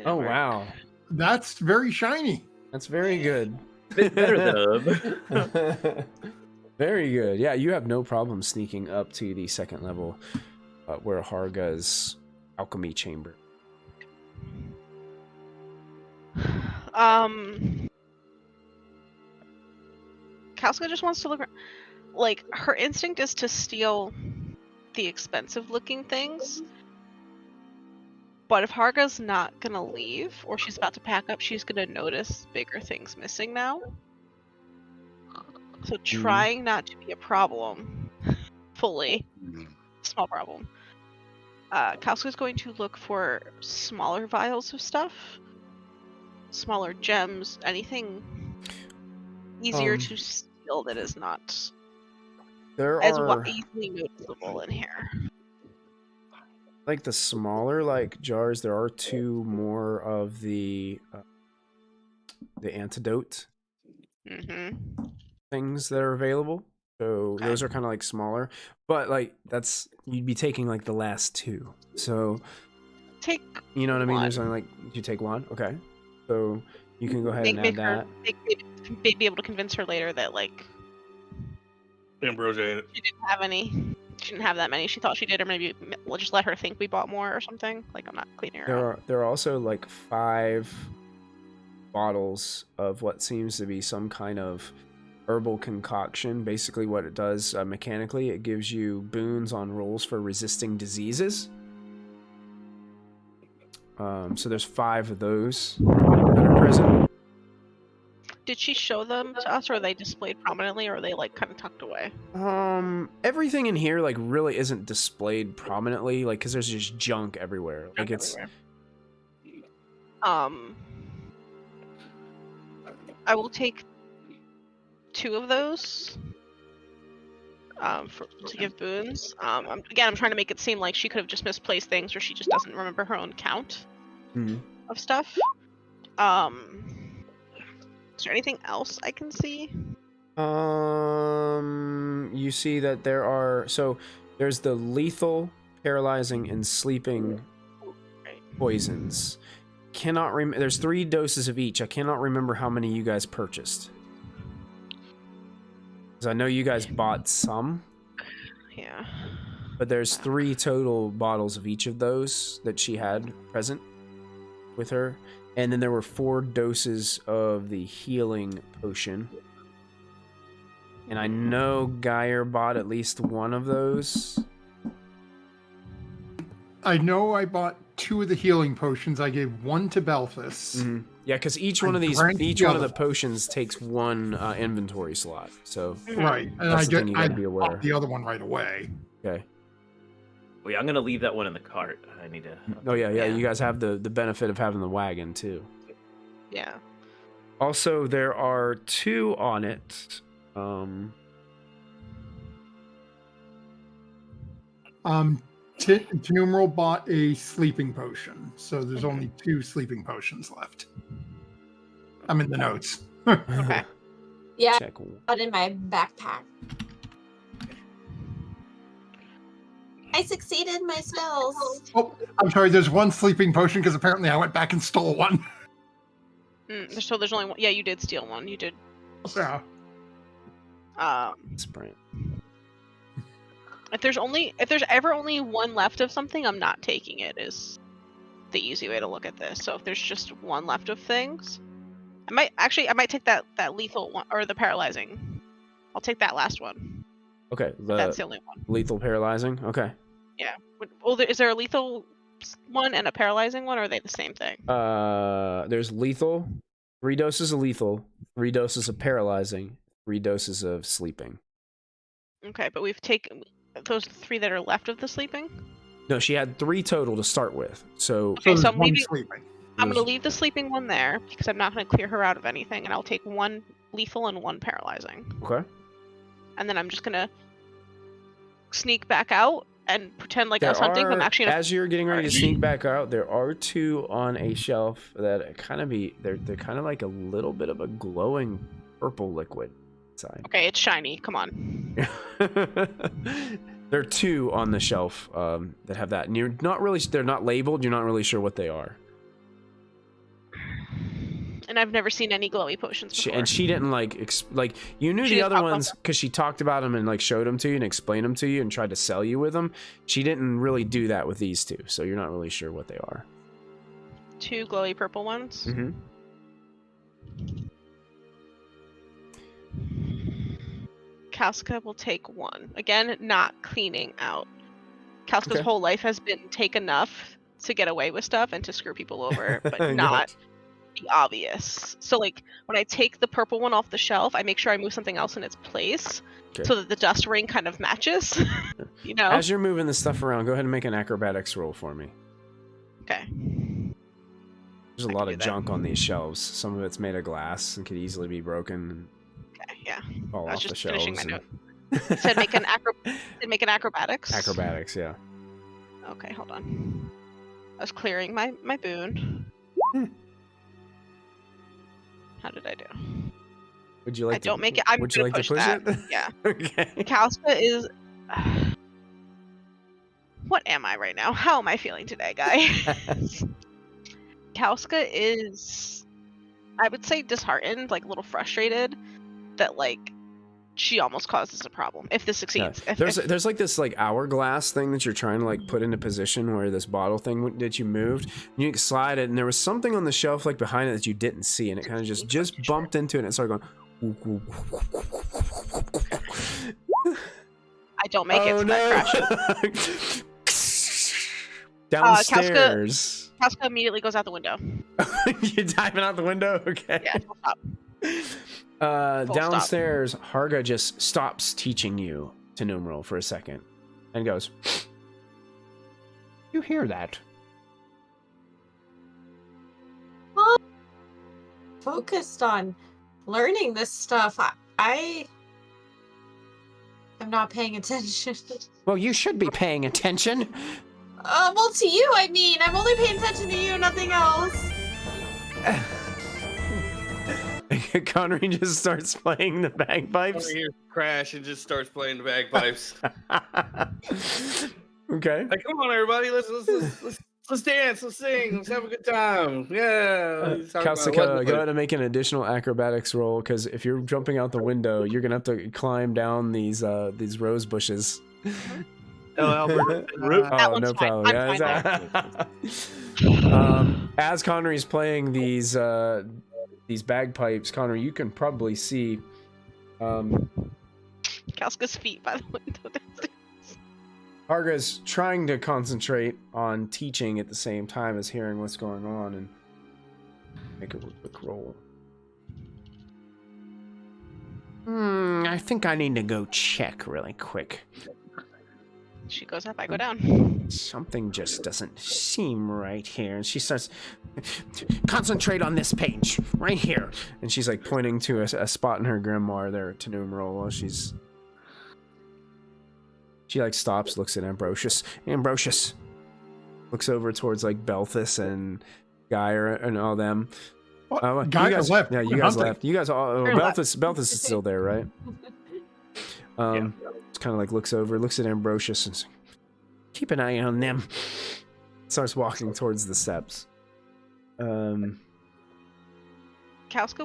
Oh work. wow, That's very shiny. that's very good. Bit better though. Very good. Yeah, you have no problem sneaking up to the second level where Harga's alchemy chamber. Kalska just wants to look. Like, her instinct is to steal the expensive looking things. But if Harga's not gonna leave, or she's about to pack up, she's gonna notice bigger things missing now. So trying not to be a problem, fully, small problem. Kalska's going to look for smaller vials of stuff, smaller gems, anything easier to steal that is not There as are easily noticeable in here. like the smaller like jars, there are 2 more of the antidote things that are available. So those are kind of like smaller, but like you'd be taking like the last 2. So Take. You know what I mean? one. There's only like you take 1. Okay, so you can go ahead and add that. Be able to convince her later that like Ambrosia. she didn't have any. She didn't have that many. She thought she did, or maybe we'll just let her think we bought more or something. Like I'm not cleaning her out. There are also like 5 bottles of what seems to be some kind of herbal concoction. Basically, what it does mechanically, it gives you boons on rolls for resisting diseases. So there's 5 of those that are present. Did she show them to us, or are they displayed prominently, or are they like kind of tucked away? Everything in here like really isn't displayed prominently, like because there's just junk everywhere. Like it's. I will take 2 of those. To give boons. I'm trying to make it seem like she could have just misplaced things, or she just doesn't remember her own count of stuff. Is there anything else I can see? You see that there's the lethal, paralyzing, and sleeping poisons. There's 3 doses of each. I cannot remember how many you guys purchased. I know you guys bought some. Yeah. But there's 3 total bottles of each of those that she had present with her. And then there were 4 doses of the healing potion. And I know Geyer bought at least 1 of those. I know I bought 2 of the healing potions. I gave 1 to Belfast. Mm-hmm. Yeah, because each one of the potions takes 1 inventory slot. So right, and I bought the other one right away. Okay. Well, yeah, I'm gonna leave that one in the cart. I need to. Oh yeah. You guys have the benefit of having the wagon too. Yeah. Also, there are 2 on it. Numeral bought a sleeping potion, so there's only 2 sleeping potions left. I'm in the notes. Okay. Yeah, Check. out in my backpack. I succeeded my spells. Oh, I'm sorry. There's 1 sleeping potion because apparently I went back and stole 1. So there's only 1. Yeah, you did steal 1. You did. Yeah. Sprint. If there's ever only 1 left of something, I'm not taking it. Is the easy way to look at this. So if there's just 1 left of things, I might take that lethal one or the paralyzing. I'll take that last one. Okay. That's the only one. Lethal paralyzing. Okay. Yeah. Well, is there a lethal one and a paralyzing one, or are they the same thing? There's lethal, 3 doses of lethal, 3 doses of paralyzing, 3 doses of sleeping. Okay, but we've taken those 3 that are left of the sleeping. No, she had 3 total to start with. So Okay, so I'm sleeping. I'm gonna leave the sleeping one there because I'm not gonna clear her out of anything, and I'll take 1 lethal and 1 paralyzing. Okay. And then I'm just gonna sneak back out and pretend like I was hunting. I'm actually gonna... As you're getting ready to sneak back out, there are 2 on a shelf that they're kind of like a little bit of a glowing purple liquid inside. Okay, it's shiny. Come on. There are 2 on the shelf that have that, and they're not labeled. You're not really sure what they are. And I've never seen any glowy potions before. She didn't you knew the other ones because she talked about them and like showed them to you and explained them to you and tried to sell you with them. She didn't really do that with these 2, so you're not really sure what they are. 2 glowy purple ones. Mm-hmm. Kalska will take 1. Again, not cleaning out. Kalska's whole life has been take enough to get away with stuff and to screw people over, but not be obvious. So like when I take the purple one off the shelf, I make sure I move something else in its place so that the dust ring kind of matches. You know? As you're moving the stuff around, go ahead and make an acrobatics roll for me. Okay. There's a lot of junk on these shelves. Some of it's made of glass and could easily be broken. Okay, yeah. Fall I was off just the finishing shelves my note. It said make an acrobatics. Acrobatics, yeah. Okay, hold on. I was clearing my boon. How did I do? Would you like I don't make it. I'm would you gonna like to push push that. it? Yeah. Okay. Kalska is. What am I right now? How am I feeling today, guy? Kalska is, I would say, disheartened, like a little frustrated that like she almost causes a problem if this succeeds. Yeah. There's like this like hourglass thing that you're trying to like put into position where this bottle thing that you moved, and you can slide it, and there was something on the shelf like behind it that you didn't see, and it kind of just bumped into it, and it started going. I don't make it, so that crashes. Downstairs. Kalska immediately goes out the window. You're diving out the window? Okay. Yeah, stop. Downstairs, Harga just stops teaching you to numeral for a second and goes, "You hear that?" Focused on learning this stuff. I am not paying attention. Well, you should be paying attention. Well, to you, I mean. I'm only paying attention to you, nothing else. Connery just starts playing the bagpipes. Here, crash and just starts playing the bagpipes. Okay. Like, come on, everybody, let's dance, let's sing, let's have a good time. Yeah. Kalsika, go ahead and make an additional acrobatics roll, because if you're jumping out the window, you're gonna have to climb down these rose bushes. Oh, one's no fine. problem. I'm Yeah, as Connery's playing these bagpipes, Connery, you can probably see Kalska's feet by the window. Harga's trying to concentrate on teaching at the same time as hearing what's going on, and make a quick roll. I think I need to go check really quick. She goes up, I go down. Something just doesn't seem right here. And she starts, concentrate on this page, right here. And she's like pointing to a spot in her grimoire there to numeral while she like stops, looks at Ambrosius. Ambrosius looks over towards like Belthus and Geyer and all them. What? You Geyer guys left. Yeah, you guys left. You guys all. They're left. Belthus is still there, right? Just kind of like looks at Ambrosius and says, keep an eye on them. Starts walking towards the steps. Kalska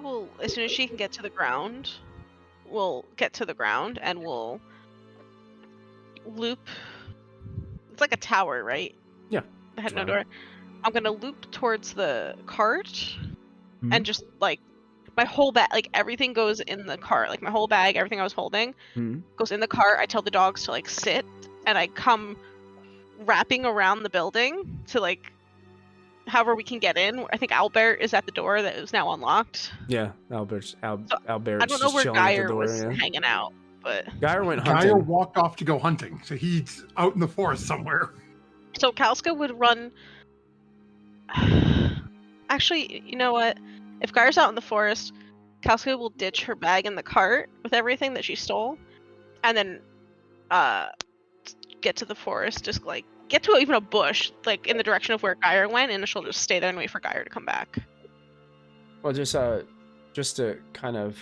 will, as soon as she can get to the ground, will get to the ground and will loop. It's like a tower, right? Yeah. That had no door. I'm gonna loop towards the cart and just like my whole bag, like everything goes in the cart. Like my whole bag, everything I was holding goes in the cart. I tell the dogs to like sit, and I come wrapping around the building to like however we can get in. I think Albert is at the door that is now unlocked. Yeah, Albert's I don't know just where chilling at the Geyer door, was yeah. hanging out, but Geyer went hunting. Geyer walked off to go hunting, so he's out in the forest somewhere. so Kalska would run. Actually, you know what? If Geyer's out in the forest, Kalska will ditch her bag in the cart with everything that she stole, and then get to the forest, just like get to even a bush, like in the direction of where Geyer went, and she'll just stay there and wait for Geyer to come back. Well, just to kind of,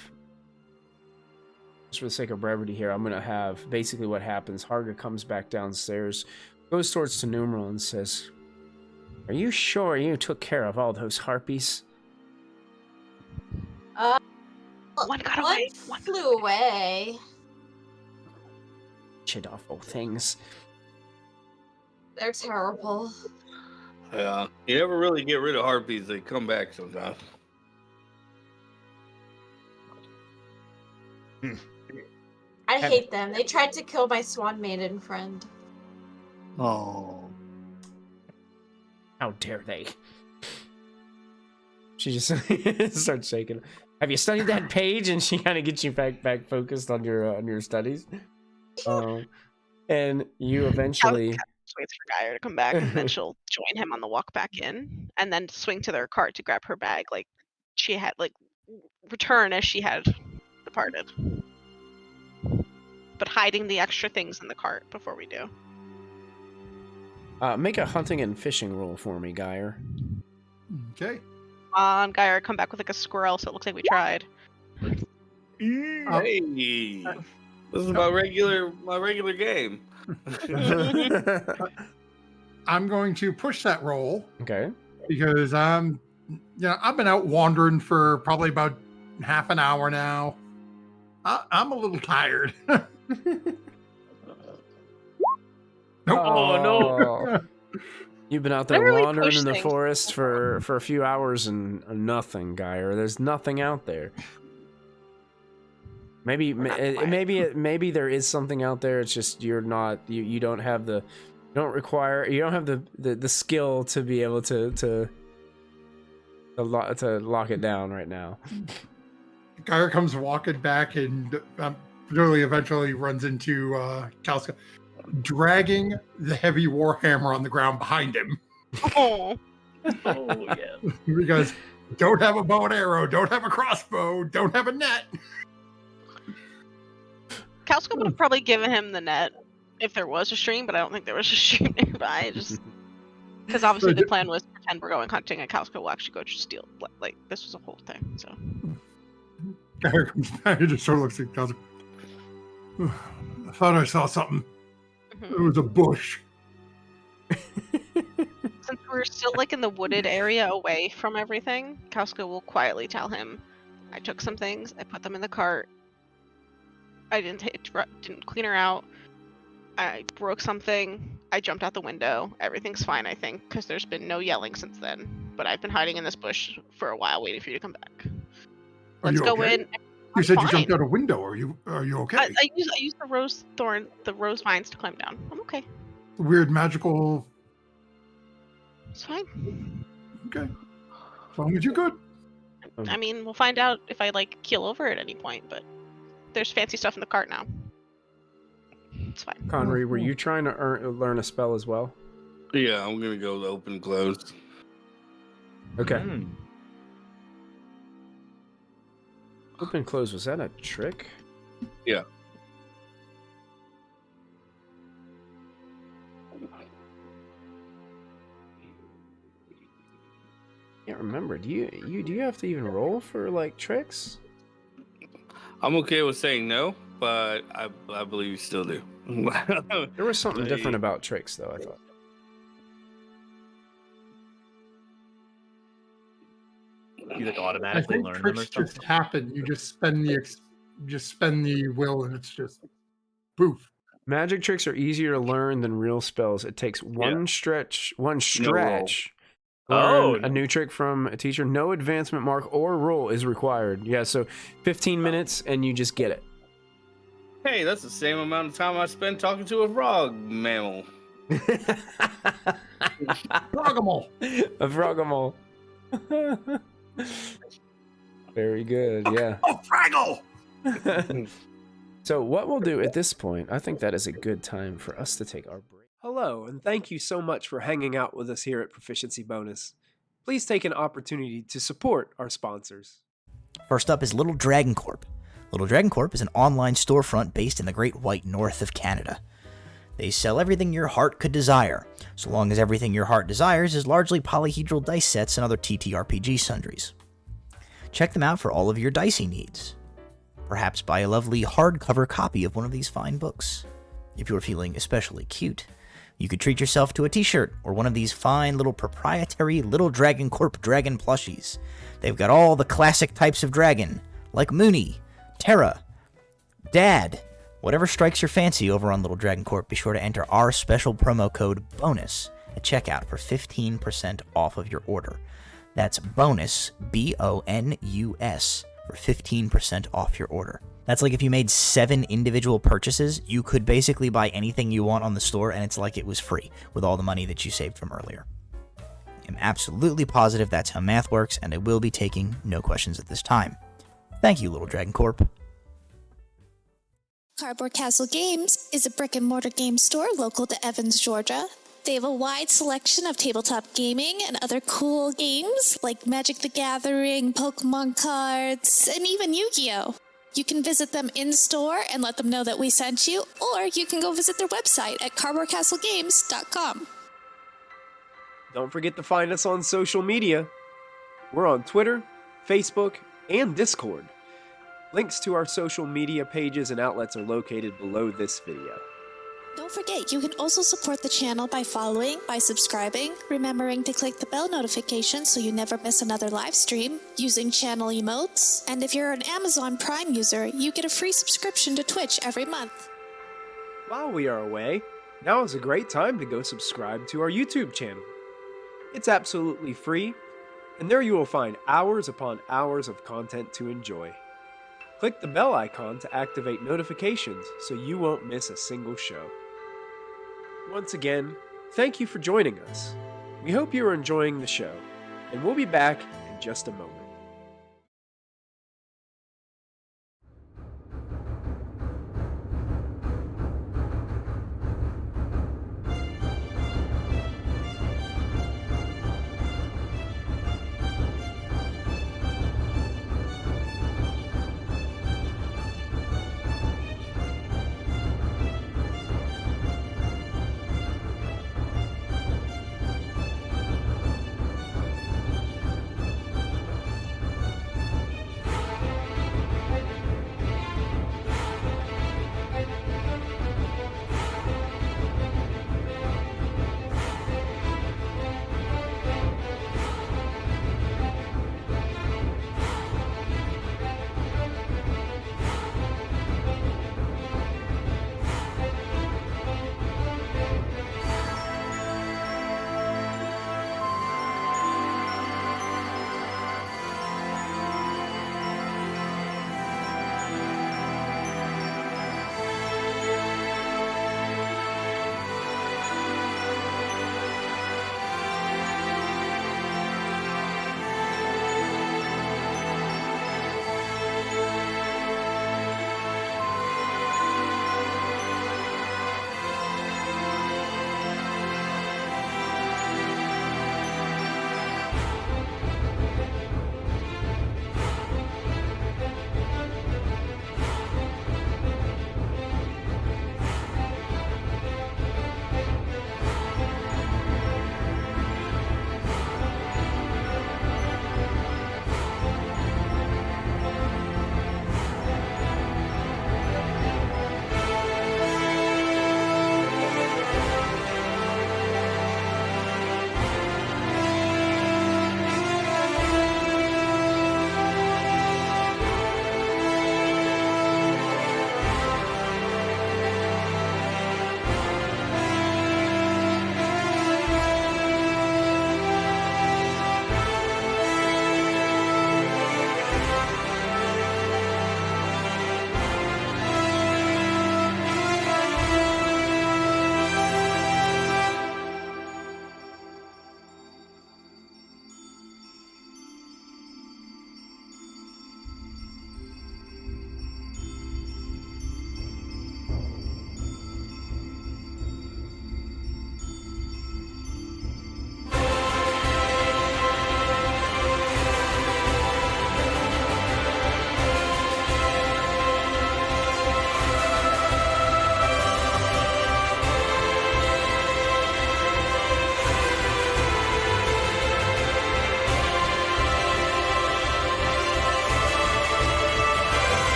just for the sake of brevity here, I'm gonna have basically what happens. Harga comes back downstairs, goes towards Numeral and says, "Are you sure you took care of all those harpies?" One got away. One flew away. Shit awful things. They're terrible. Yeah, you never really get rid of harpies. They come back sometimes. I hate them. They tried to kill my swan maiden friend. Oh. How dare they? She just starts shaking. Have you studied that page? And she kind of gets you back focused on your studies. And you eventually Waits for Geyer to come back, and then she'll join him on the walk back in, and then swing to their cart to grab her bag, like she had, like return as she had departed, but hiding the extra things in the cart before we do. Make a hunting and fishing roll for me, Geyer. Okay. Geyer, come back with like a squirrel, so it looks like we tried. Hey, this is my regular game. I'm going to push that roll Okay. because I've been out wandering for probably about half an hour now. I'm a little tired. Nope. Oh, no. You've been out there I really wandering push in the things. forest for a few hours and nothing, Geyer. There's nothing out there. Maybe there is something out there. It's just you're not. You don't have the. You don't have the skill to be able to lock it down right now. Geyer comes walking back and really eventually runs into Kalska, dragging the heavy warhammer on the ground behind him. Oh, Oh, yeah. Because don't have a bow and arrow, don't have a crossbow, don't have a net. Kalska would have probably given him the net if there was a stream, but I don't think there was a stream nearby. Just because obviously the plan was to pretend we're going hunting, and Kalska will actually go to steal. Like this was a whole thing. So Geyer comes back and just sort of looks at Kalska. I thought I saw something. It was a bush. since we're still like in the wooded area away from everything, Kalska will quietly tell him, "I took some things. I put them in the cart. I didn't clean her out. I broke something. I jumped out the window. Everything's fine, I think, because there's been no yelling since then. But I've been hiding in this bush for a while, waiting for you to come back. Let's go okay? in. You said fine. you jumped out a window. Are you okay? I used the rose vines to climb down. I'm okay. Weird magical. It's fine. Okay. As long as you're good. I mean, we'll find out if I like keel over at any point, but there's fancy stuff in the cart now. It's fine. Conry, were you trying to learn a spell as well? Yeah, I'm gonna go to open close. Okay. Mm. Open close, was that a trick? Yeah. Can't remember. Do you have to even roll for like tricks? I'm okay with saying no, but I believe you still do. There was something different about tricks, though. I thought. You like I automatically think learn them or tricks something? just happen. You just spend the will, and it's just poof. Magic tricks are easier to learn than real spells. It takes one stretch. Learn a new trick from a teacher. No advancement mark or roll is required. Yeah, so 15 minutes and you just get it. Hey, that's the same amount of time I spent talking to a frog mammal. Froggimal. A froggimal. Very good, yeah. Oh, Fraggle! So what we'll do at this point, I think that is a good time for us to take our break. Hello, and thank you so much for hanging out with us here at Proficiency Bonus. Please take an opportunity to support our sponsors. First up is Little Dragon Corp. Little Dragon Corp is an online storefront based in the Great White North of Canada. They sell everything your heart could desire, so long as everything your heart desires is largely polyhedral dice sets and other TTRPG sundries. Check them out for all of your dicey needs. Perhaps buy a lovely hardcover copy of one of these fine books. If you're feeling especially cute, you could treat yourself to a t-shirt or one of these fine little proprietary Little Dragon Corp dragon plushies. They've got all the classic types of dragon, like Mooney, Terra, Dad. Whatever strikes your fancy over on Little Dragon Corp, be sure to enter our special promo code BONUS at checkout for 15% off of your order. That's BONUS, BONUS, for 15% off your order. That's like if you made 7 individual purchases, you could basically buy anything you want on the store, and it's like it was free with all the money that you saved from earlier. I'm absolutely positive that's how math works, and I will be taking no questions at this time. Thank you, Little Dragon Corp. Cardboard Castle Games is a brick-and-mortar game store local to Evans, Georgia. They have a wide selection of tabletop gaming and other cool games like Magic the Gathering, Pokemon cards, and even Yu-Gi-Oh! You can visit them in-store and let them know that we sent you, or you can go visit their website at cardboardcastlegames.com. don't forget to find us on social media. We're on Twitter, Facebook, and Discord. Links to our social media pages and outlets are located below this video. Don't forget, you can also support the channel by following, by subscribing, remembering to click the bell notification so you never miss another live stream, using channel emotes, and if you're an Amazon Prime user, you get a free subscription to Twitch every month. While we are away, now is a great time to go subscribe to our YouTube channel. It's absolutely free, and there you will find hours upon hours of content to enjoy. Click the bell icon to activate notifications so you won't miss a single show. Once again, thank you for joining us. We hope you are enjoying the show, and we'll be back in just a moment.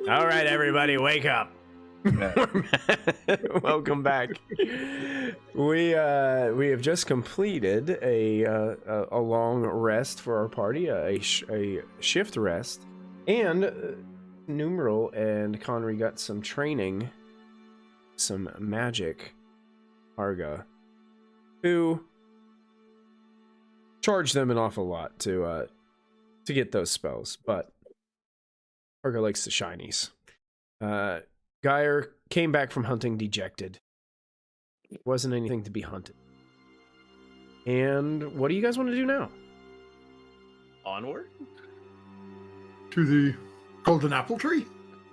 All right, everybody, wake up. Welcome back. We have just completed a long rest for our party, a shift rest, and Numeral and Connery got some training, some magic. Arga, who charged them an awful lot to get those spells, but Arga likes the shinies. Geyer came back from hunting dejected. Wasn't anything to be hunted. And what do you guys want to do now? Onward? To the golden apple tree?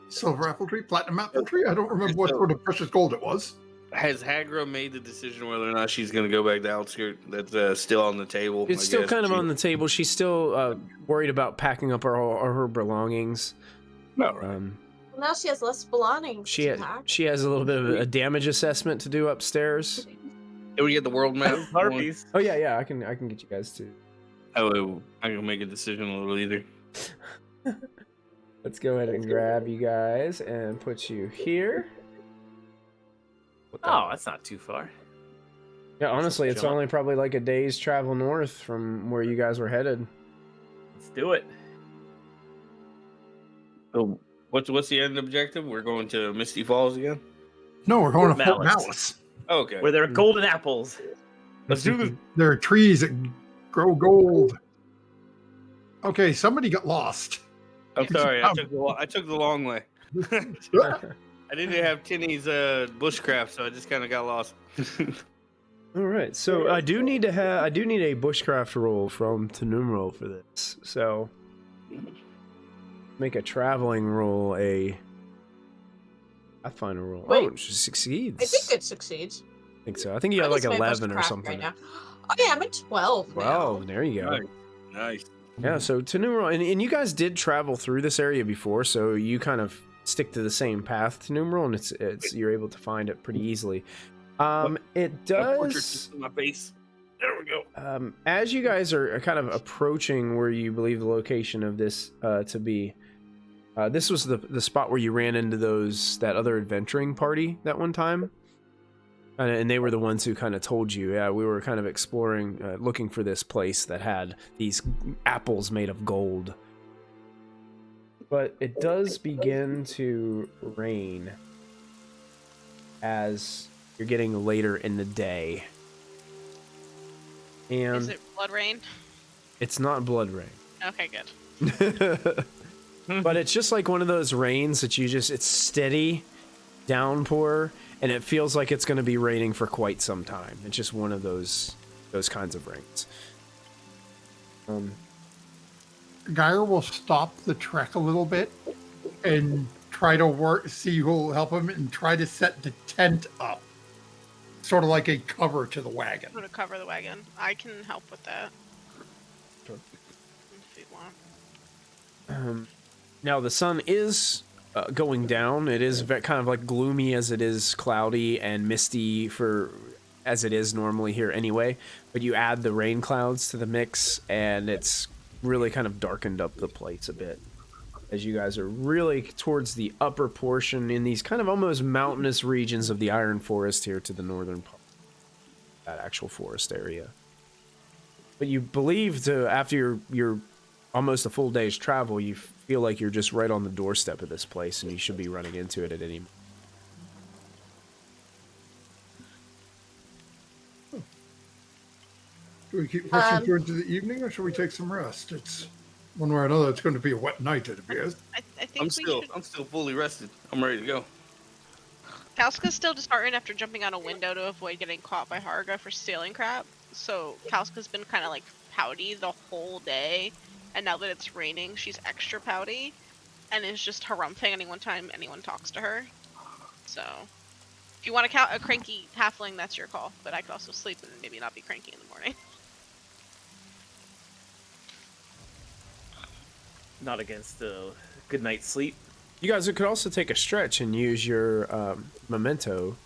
Silver apple tree? Platinum apple tree? I don't remember what sort of precious gold it was. Has Hagra made the decision whether or not she's going to go back to Outskirt? That's still on the table. It's still kind of on the table. She's still worried about packing up her belongings. No, right. Now she has less belongings. She has a little bit of a damage assessment to do upstairs. Can we get the world map? Harpies. Oh yeah, I can get you guys to. Oh, I can make a decision a little either. Let's go ahead and grab you guys and put you here. Oh, that's not too far. Yeah, honestly, it's Jump. only probably like a day's travel north from where you guys were headed. Let's do it. So, what's the end objective? We're going to Misty Falls again? No, we're going to Fort Malus. Malus. Okay. Where there are golden apples. Let's do this. There are trees that grow gold. Okay, somebody got lost. I'm sorry, I took the long way. I didn't have Tinny's bushcraft, so I just kind of got lost. All right, so I do need a bushcraft roll from Tenumeral for this. So make a traveling roll, a Pathfinder roll. Wait. Oh, she succeeds. I think it succeeds. I think so. I think you got like What is my 11 or bushcraft something. Right now? Oh yeah, I'm at 12 now. Wow, there you go. Nice. Yeah, so Tenumeral, and you guys did travel through this area before, so you kind of stick to the same path to Tenumeral, and it's you're able to find it pretty easily. It My portrait does. just in my face. There we go. As you guys are kind of approaching where you believe the location of this to be, this was the spot where you ran into that other adventuring party that one time. And they were the ones who kind of told you, yeah, we were kind of exploring, looking for this place that had these apples made of gold. But it does begin to rain as you're getting later in the day. And Is it blood rain? it's not blood rain. Okay, good. But it's just like one of those rains that it's steady downpour, and it feels like it's going to be raining for quite some time. It's just one of those kinds of rains. Geyer will stop the trek a little bit and try to see who will help him and try to set the tent up. Sort of like a cover to the wagon. I'm gonna cover the wagon. I can help with that. Sure. If you want. Now the sun is going down. It is kind of like gloomy as it is cloudy and misty as it is normally here anyway. But you add the rain clouds to the mix, and it's really kind of darkened up the place a bit. As you guys are really towards the upper portion in these kind of almost mountainous regions of the Iron Forest here to the northern part, that actual forest area. But you believe after your almost a full day's travel, you feel like you're just right on the doorstep of this place, and you should be running into it at any moment. Do we keep pushing through into the evening, or should we take some rest? It's one way or another. It's going to be a wet night, it appears. I think I'm still fully rested. I'm ready to go. Kalska's still disheartened after jumping out a window to avoid getting caught by Harga for stealing crap. So Kalska's been kind of like pouty the whole day, and now that it's raining, she's extra pouty, and is just harumphing anyone time anyone talks to her. So if you want a cranky halfling, that's your call. But I could also sleep and maybe not be cranky in the morning. Not against a good night's sleep. You guys could also take a stretch and use your memento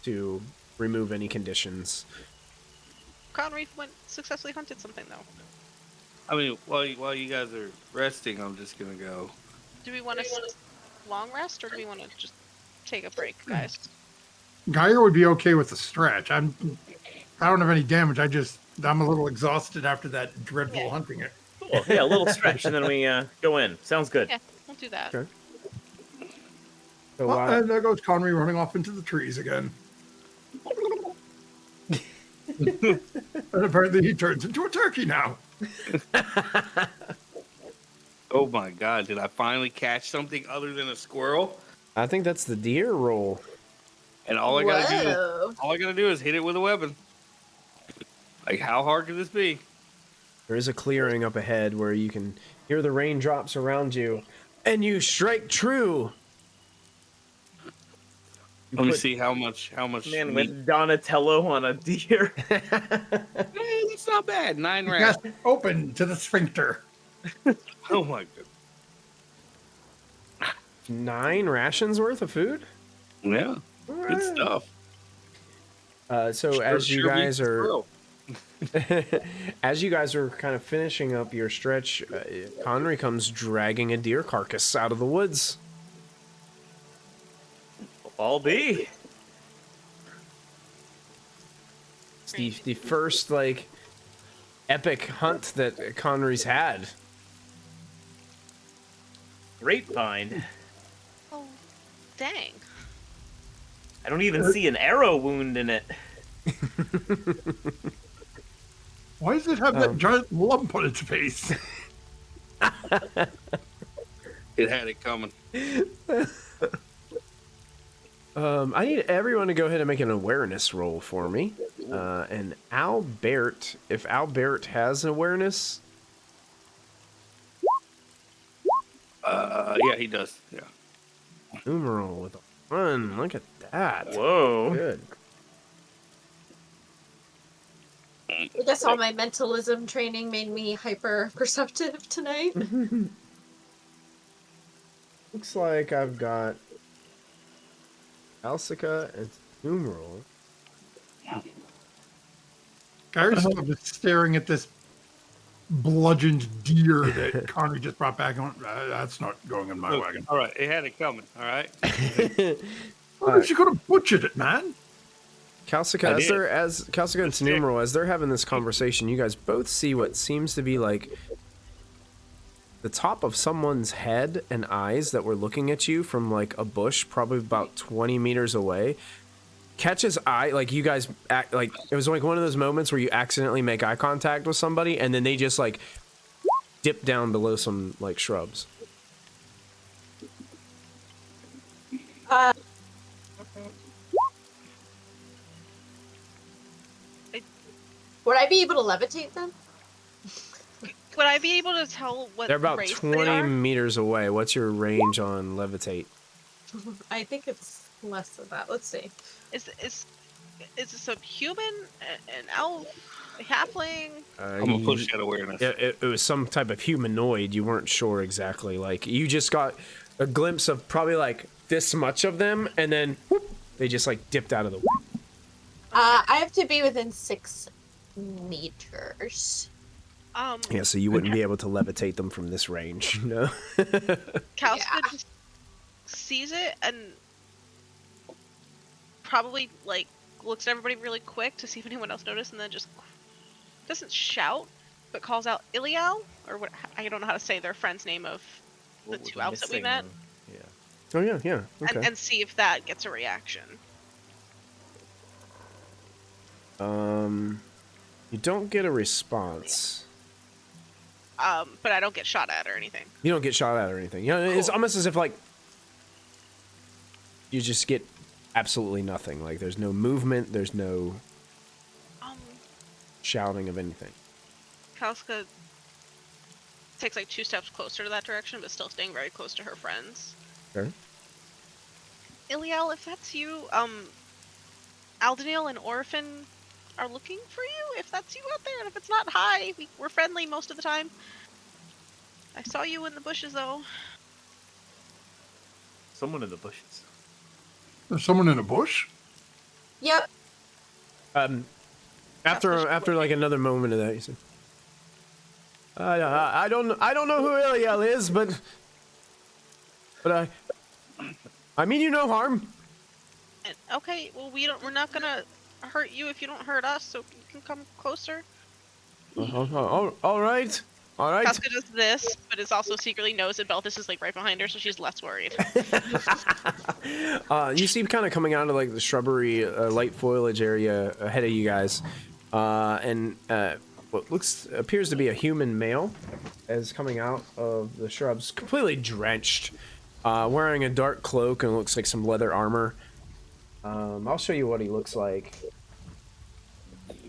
to remove any conditions. Conry successfully hunted something though. I mean, while you guys are resting, I'm just gonna go. Do we want to long rest, or do we want to just take a break, guys? Geyer would be okay with the stretch. I don't have any damage. I'm a little exhausted after that dreadful hunting it. Cool. Yeah, a little stretch, and then we go in. Sounds good. Yeah, we'll do that. Okay. So, Well, and there goes Conry running off into the trees again. And apparently he turns into a turkey now. Oh my god, did I finally catch something other than a squirrel? I think that's the deer roll. And all I gotta do is hit it with a weapon. Like, how hard could this be? There is a clearing up ahead where you can hear the raindrops around you, and you strike true. Let me see how much. Man, meat. with Donatello on a deer. It's not bad. 9 Yes, rats. open to the sphincter. Oh my god. 9 rations worth of food. Yeah. Good stuff. So as you guys beats the are, thrill. as you guys are kind of finishing up your stretch, Connery comes dragging a deer carcass out of the woods. All be. It's the first like epic hunt that Connery's had. Great find. Oh, dang. I don't even see an arrow wound in it. Why does it have that giant lump on its face? It had it coming. I need everyone to go ahead and make an awareness roll for me. And Albert, if Albert has awareness, Yeah, he does. Yeah. numeral with a 1. Look at that. Whoa. Good. I guess all my mentalism training made me hyper perceptive tonight. Looks like I've got Alsica and numeral. Gary's sort of just staring at this bludgeoned deer that Connery just brought back and went, that's not going in my wagon. All right, it had it coming. All right. Why don't you go to butchered it, man? Calcica, Calcica and numeral, as they're having this conversation, you guys both see what seems to be like the top of someone's head and eyes that were looking at you from like a bush, probably about 20 meters away. Catches eye, like you guys act like it was like one of those moments where you accidentally make eye contact with somebody and then they just like dip down below some like shrubs. Would I be able to levitate them? Would I be able to tell what They're about race 20 they are? meters away. What's your range on levitate? I think it's less than that. Let's see. Is this a human, an elf, a halfling? I'm gonna push that awareness. It was some type of humanoid. You weren't sure exactly. Like you just got a glimpse of probably like this much of them, and then whoop, they just like dipped out of the. I have to be within 6 meters. Yeah, so you wouldn't be able to levitate them from this range. No. Calcica just sees it and probably like looks at everybody really quick to see if anyone else noticed, and then just doesn't shout, but calls out Ilial, or what? I don't know how to say their friend's name of the 2 elves that we met. Yeah. Oh yeah. Okay. And see if that gets a reaction. You don't get a response. But I don't get shot at or anything. You don't get shot at or anything. You know, it's almost as if like you just get absolutely nothing. Like there's no movement. There's no shouting of anything. Calcica takes like 2 steps closer to that direction, but still staying very close to her friends. Okay. Ilial, if that's you, Aldeniel and Orphan are looking for you. If that's you out there, and if it's not, hi. We're friendly most of the time. I saw you in the bushes, though. Someone in the bushes. There's someone in a bush? Yep. After like another moment of that, you said, I don't know who Iliel is, but I mean you no harm. And, okay, well we're not gonna hurt you if you don't hurt us, so you can come closer. All right. Casca does this, but is also secretly knows that Beltis is like right behind her, so she's less worried. You see kind of coming out of like the shrubbery, light foliage area ahead of you guys, and what appears to be a human male is coming out of the shrubs, completely drenched, wearing a dark cloak and looks like some leather armor. I'll show you what he looks like.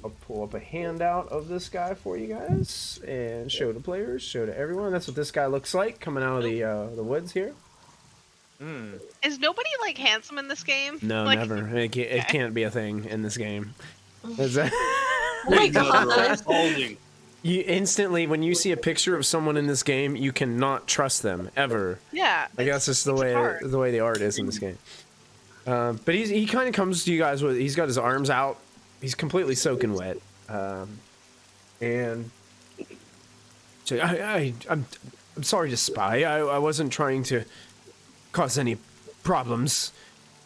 I'll pull up a handout of this guy for you guys and show to players, show to everyone. That's what this guy looks like coming out of the woods here. Is nobody like handsome in this game? No, Like, never. It can't be a thing in this game. Is that- Oh my god. Holding. You instantly, when you see a picture of someone in this game, you cannot trust them ever. Yeah. I guess it's the way the art is in this game. But he kind of comes to you guys with, he's got his arms out, he's completely soaking wet, and so I'm sorry to spy. I wasn't trying to cause any problems.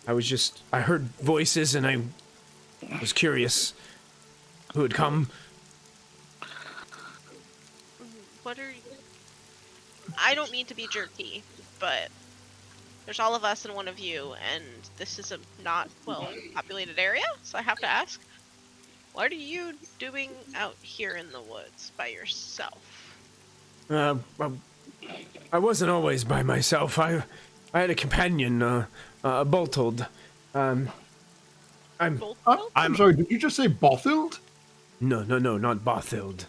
I heard voices and I was curious who had come. What are you... I don't mean to be jerky, but there's all of us and one of you, and this is a not well-populated area, so I have to ask, what are you doing out here in the woods by yourself? I wasn't always by myself. I had a companion, Boltold. I'm I'm sorry, did you just say Bothild? No, not Bothild.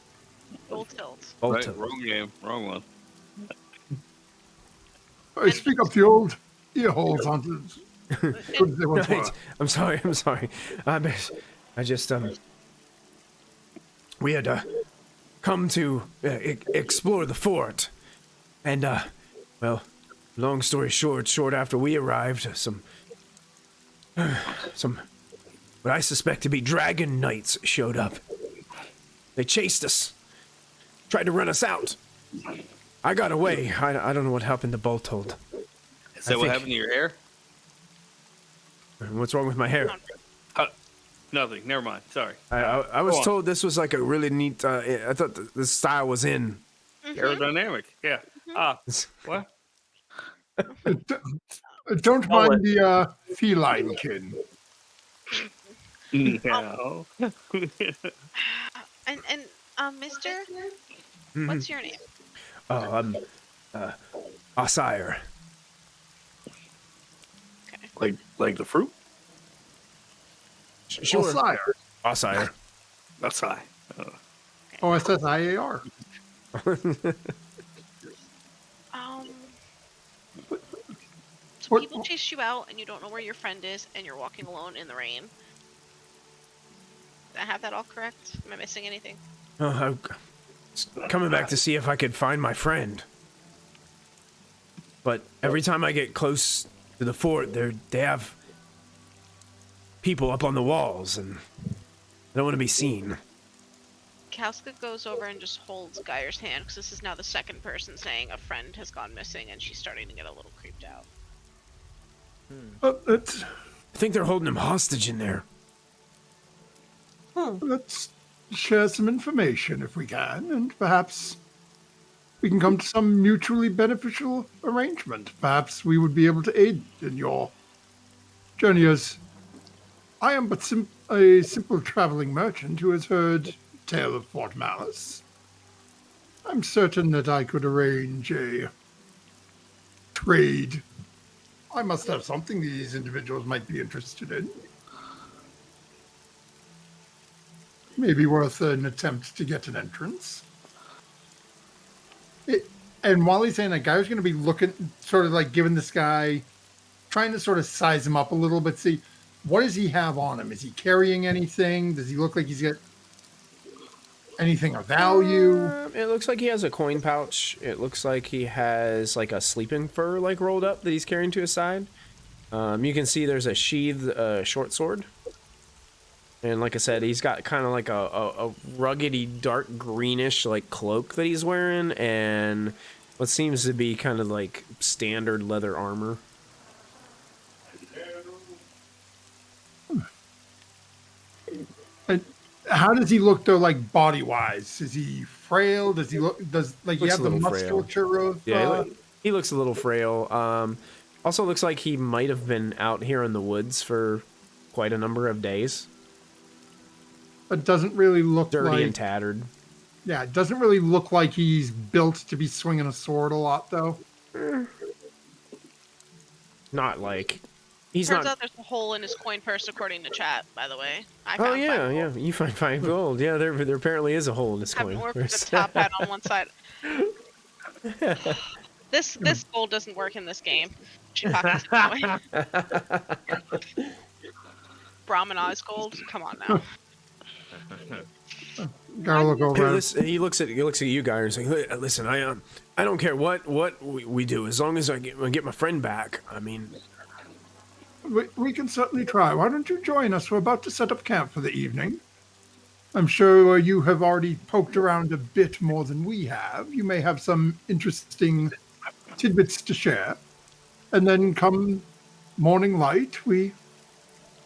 Boltild. Right, Boltold. wrong game, wrong one. I speak up the old ear holes onto. Couldn't say what's Right. what. I'm sorry. I just we had come to explore the fort, and well, long story short, after we arrived, some what I suspect to be dragon knights showed up. They chased us, tried to run us out. I got away. I don't know what happened to Boltold. Is that what happened to your hair? What's wrong with my hair? Nothing. Never mind. Sorry. I was told this was like a really neat. I thought the style was in. Aerodynamic. Yeah. What? Don't mind the feline kin. No. And Mister, what's your name? Oh, I'm Osire. Like the fruit? Sure. Sire. Osire. That's I. OSSIAR. So What- people chased you out, and you don't know where your friend is, and you're walking alone in the rain. Did I have that all correct? Am I missing anything? Oh, I'm coming back to see if I could find my friend. But every time I get close to the fort, they have people up on the walls, and I don't want to be seen. Kauska goes over and just holds Geyer's hand, because this is now the second person saying a friend has gone missing, and she's starting to get a little creeped out. Let's I think they're holding him hostage in there. share some information if we can, and perhaps we can come to some mutually beneficial arrangement. Perhaps we would be able to aid in your journey, as I am but a simple traveling merchant who has heard tale of Fort Malus. I'm certain that I could arrange a trade. I must have something these individuals might be interested in. Maybe worth an attempt to get an entrance. And while he's saying that, Guy's going to be looking, sort of like giving this guy, trying to sort of size him up a little bit, see, what does he have on him? Is he carrying anything? Does he look like he's got anything of value? It looks like he has a coin pouch. It looks like he has like a sleeping fur like rolled up that he's carrying to his side. You can see there's a sheathed short sword. And like I said, he's got kind of like a ruggedy dark greenish like cloak that he's wearing, and what seems to be kind of like standard leather armor. And how does he look though, like body wise? Is he frail? Does he look? Does like you Looks have a the little frail. musculature of? Yeah, he looks a little frail. Also looks like he might have been out here in the woods for quite a number of days. It doesn't really look Dirty like. and tattered. Yeah, it doesn't really look like he's built to be swinging a sword a lot, though. Not like he's Turns not. out there's a hole in his coin purse, according to chat, by the way. I Oh found yeah, five yeah. You find 5 gold. Yeah, there apparently is a hole in this Haven't coin. worked with the top hat on one side. This gold doesn't work in this game. She pockets it that way. Brahmanized gold. Come on now. Gotta look over it. He looks at you guys and saying, "Listen, I don't care what we do as long as I get my friend back. I mean, We can certainly try. Why don't you join us? We're about to set up camp for the evening. I'm sure you have already poked around a bit more than we have. You may have some interesting tidbits to share. And then come morning light, we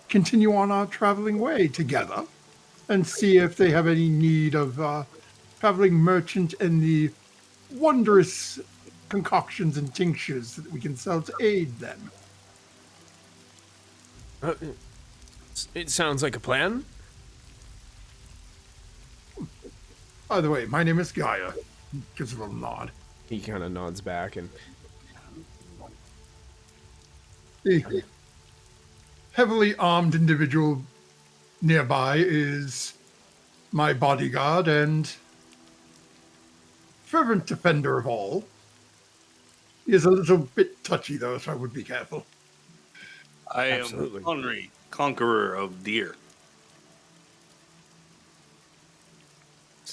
continue on our traveling way together and see if they have any need of traveling merchant and the wondrous concoctions and tinctures that we can sell to aid them." it sounds like a plan." By the way, my name is Gaia. Gives a little nod. He kind of nods back and The heavily armed individual nearby is my bodyguard and fervent defender of all. He is a little bit touchy, though, so I would be careful. I Absolutely. am Henry, conqueror of deer.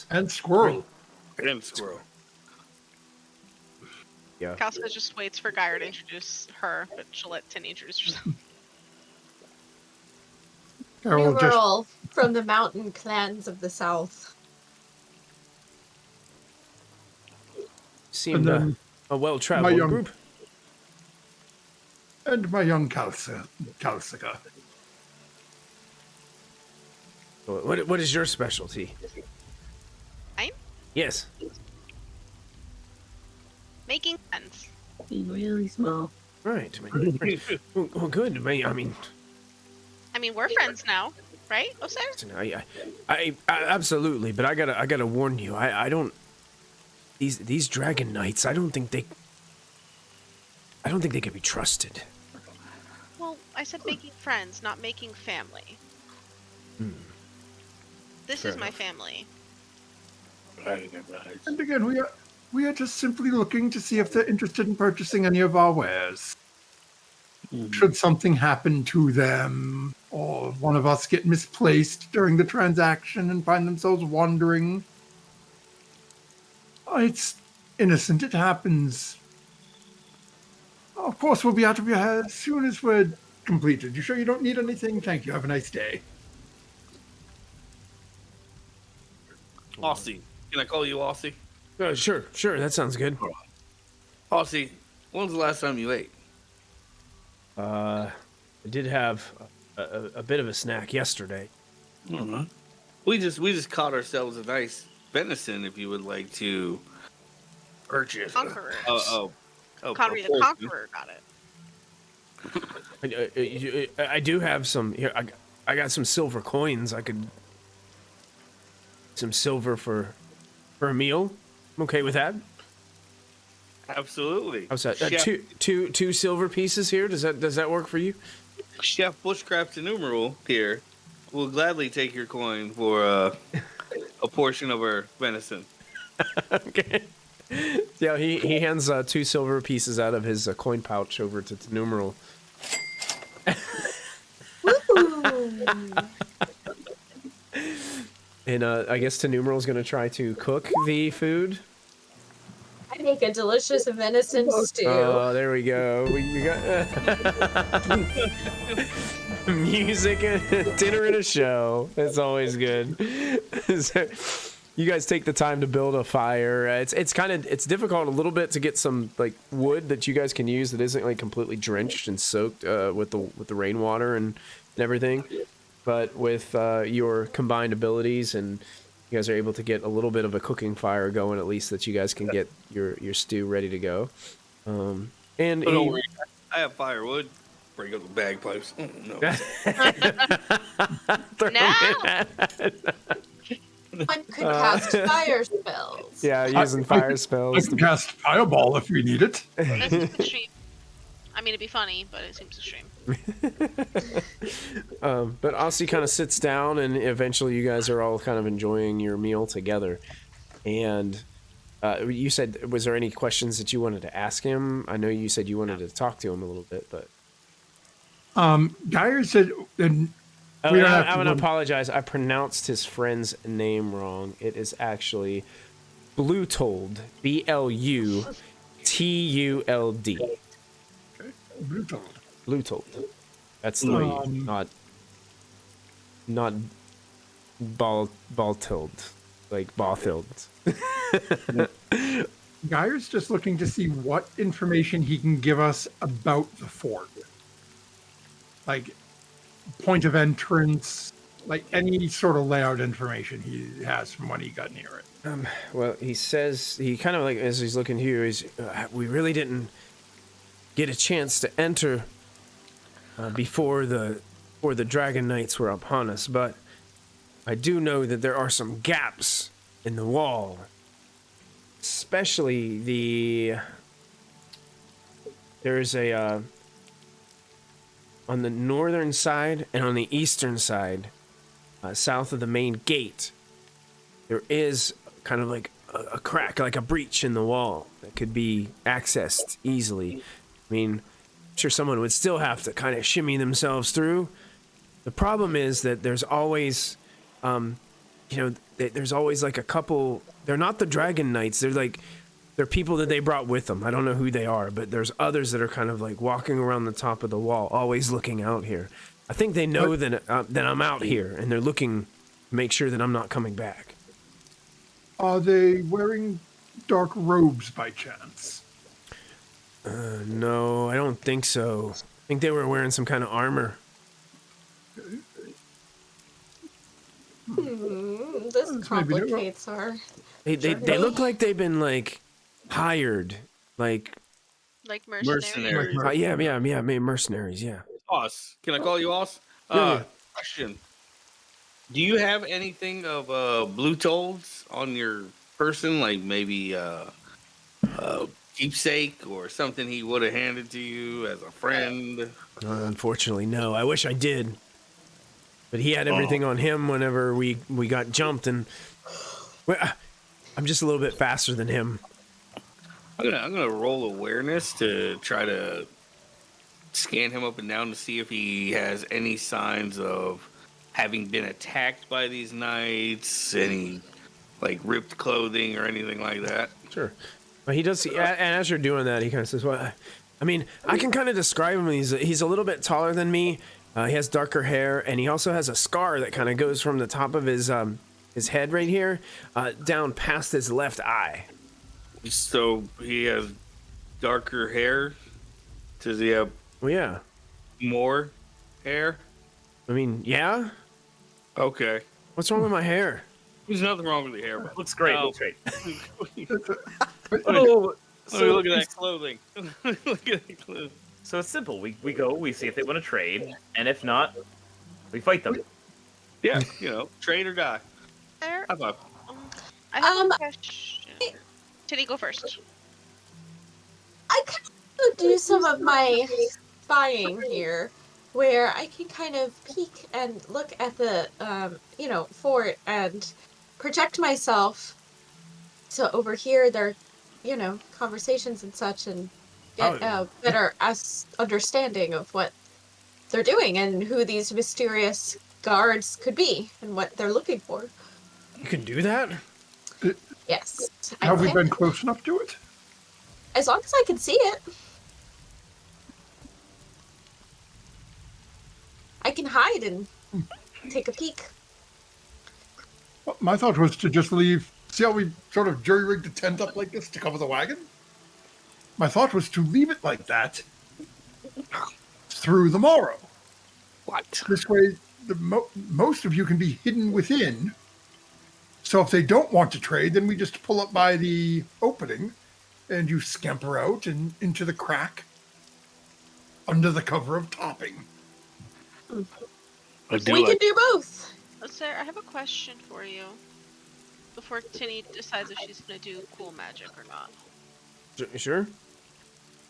And squirrel. And squirrel. yeah. Casca just waits for Gyre to introduce her, but she'll let Tinny introduce herself. Carol just Numeral from the mountain clans of the south. Seemed then a well-traveled young- group. and my young Calcica. What is your specialty? Mine? Yes. Making friends. Being really small. Right. Well, good. I mean, We're friends now, right, Osir? listen, I absolutely, but I gotta warn you. I don't. These dragon knights. I don't think they can be trusted. Well, I said making friends, not making family. This Fair is my enough. family. And again, we are just simply looking to see if they're interested in purchasing any of our wares. Should something happen to them, or one of us get misplaced during the transaction and find themselves wandering, it's innocent. It happens. Of course, we'll be out of your hair as soon as we're completed. You sure you don't need anything? Thank you. Have a nice day. Aussie. Can I call you Aussie? Sure. That sounds good. Aussie, when was the last time you ate? I did have a bit of a snack yesterday. We just caught ourselves a nice venison. If you would like to purchase. Conqueror. a Conry the portion. Conqueror got it. I do have some here. I got some silver coins. I could some silver for a meal. I'm okay with that. Absolutely. How's that? Chef, Two silver pieces here. Does that work for you? Chef Bushcraft Innumerable here will gladly take your coin for a portion of our venison. Okay. Yeah, he hands 2 silver pieces out of his coin pouch over to Numeral. And I guess Numeral's gonna try to cook the food. I make a delicious venison stew. Oh, there we go. You got music, and dinner and a show. It's always good. So, you guys take the time to build a fire. It's difficult a little bit to get some like wood that you guys can use that isn't like completely drenched and soaked with the rainwater and everything. But with your combined abilities, and you guys are able to get a little bit of a cooking fire going, at least that you guys can get your stew ready to go. And But don't worry, I have firewood. Bring up the bagpipes. One could cast fire spells. Yeah, using fire spells. I can cast Fireball if we need it. That seems extreme. I mean, it'd be funny, but it seems extreme. But Aussie kind of sits down, and eventually you guys are all kind of enjoying your meal together. And You said, was there any questions that you wanted to ask him? I know you said you wanted to talk to him a little bit, but. Geyer said, and Oh, we and don't have I'm to gonna run- apologize. I pronounced his friend's name wrong. It is actually Bluetold. Blutuld. Brutal. Bluetold. That's the way. Not Baltild, like Balthild. Geyer's just looking to see what information he can give us about the fort. Like point of entrance, like any sort of layout information he has from when he got near it. Well, he says, he kind of like, as he's looking here, we really didn't get a chance to enter before the Dragon Knights were upon us, but I do know that there are some gaps in the wall, especially there's a on the northern side and on the eastern side, south of the main gate, there is kind of like a crack, like a breach in the wall that could be accessed easily. I mean, I'm sure someone would still have to kind of shimmy themselves through. The problem is that there's always, there's always like a couple. They're not the Dragon Knights. They're people that they brought with them. I don't know who they are, but there's others that are kind of like walking around the top of the wall, always looking out here. I think they know that I'm out here, and they're looking to make sure that I'm not coming back. Are they wearing dark robes by chance? No, I don't think so. I think they were wearing some kind of armor. This complicates our. They look like they've been like hired, like mercenaries. Maybe mercenaries. Yeah. Oss, can I call you Oss? Yeah. Question: do you have anything of blue tolds on your person, like maybe keepsake or something he would have handed to you as a friend? Unfortunately, no. I wish I did, but he had everything on him whenever we got jumped, and I'm just a little bit faster than him. I'm gonna roll awareness to try to scan him up and down to see if he has any signs of having been attacked by these knights, any like ripped clothing or anything like that. Sure. But he does, and as you're doing that, he kind of says, well, I mean, I can kind of describe him. He's a little bit taller than me. He has darker hair, and he also has a scar that kind of goes from the top of his head right here down past his left eye. So he has darker hair? Does he have more hair? I mean, yeah. Okay. What's wrong with my hair? There's nothing wrong with the hair. Bro. Looks great. Looks great. Look at that clothing. Look at that clothing. So it's simple. We go, we see if they want to trade, and if not, we fight them. Yeah, trade or die. There. High five. I have a question. Titty, go first. I kind of do some of my spying here, where I can kind of peek and look at the, fort and project myself to overhear their, conversations and such, and get a better understanding of what they're doing and who these mysterious guards could be and what they're looking for. You can do that? Yes. Have we been close enough to it? As long as I can see it. I can hide and take a peek. Well, my thought was to just leave. See how we sort of jury-rigged the tent up like this to cover the wagon? My thought was to leave it like that through the morrow. What? This way, most of you can be hidden within. So if they don't want to trade, then we just pull up by the opening and you scamper out and into the crack under the cover of topping. We can do both. Sarah, I have a question for you. Before Tinny decides if she's going to do cool magic or not. Sure.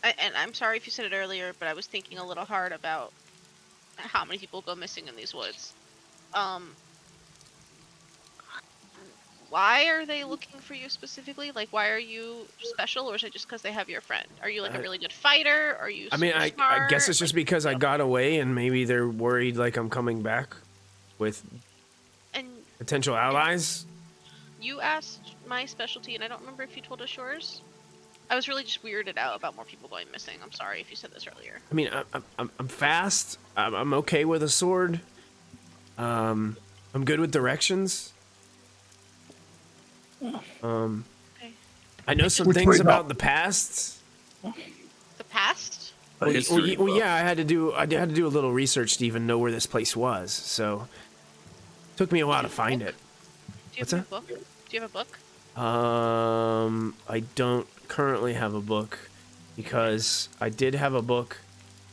And I'm sorry if you said it earlier, but I was thinking a little hard about how many people go missing in these woods. why are they looking for you specifically? Like, why are you special, or is it just because they have your friend? Are you like a really good fighter? Are you? I mean, super I smart? guess it's just because I got away, and maybe they're worried like I'm coming back with And potential allies. you asked my specialty, and I don't remember if you told us yours. I was really just weirded out about more people going missing. I'm sorry if you said this earlier. I mean, I'm fast. I'm okay with a sword. I'm good with directions. Okay. I know some Which things way about up? the past. The past? Well, History well, buff. yeah, I had to do a little research to even know where this place was. So, it took me a while to find it. Do you What's have a book? Do you have a book? I don't currently have a book because I did have a book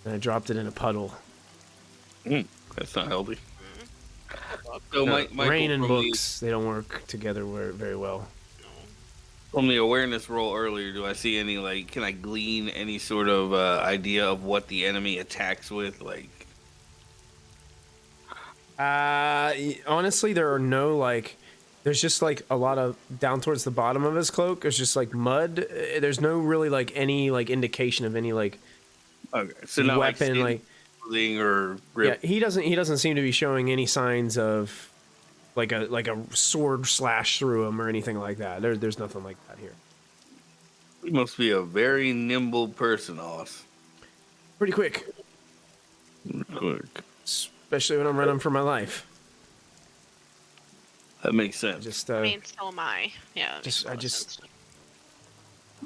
and I dropped it in a puddle. That's not healthy. So Michael, Rain and from the- books, they don't work together very well. From the awareness roll earlier, do I see any, like, can I glean any sort of idea of what the enemy attacks with? Like, Honestly, there are no, like, there's just, like, a lot of, down towards the bottom of his cloak, there's just, like, mud. There's no really, like, any, like, indication of any, like, okay, so not weapon, like clothing or grip. Yeah, he doesn't seem to be showing any signs of, like a sword slash through him or anything like that. There's nothing like that here. He must be a very nimble person, Oz. Pretty quick, Quick. especially when I'm running for my life. That makes sense. Just I mean, so am I. Yeah. it makes a I lot of just sense.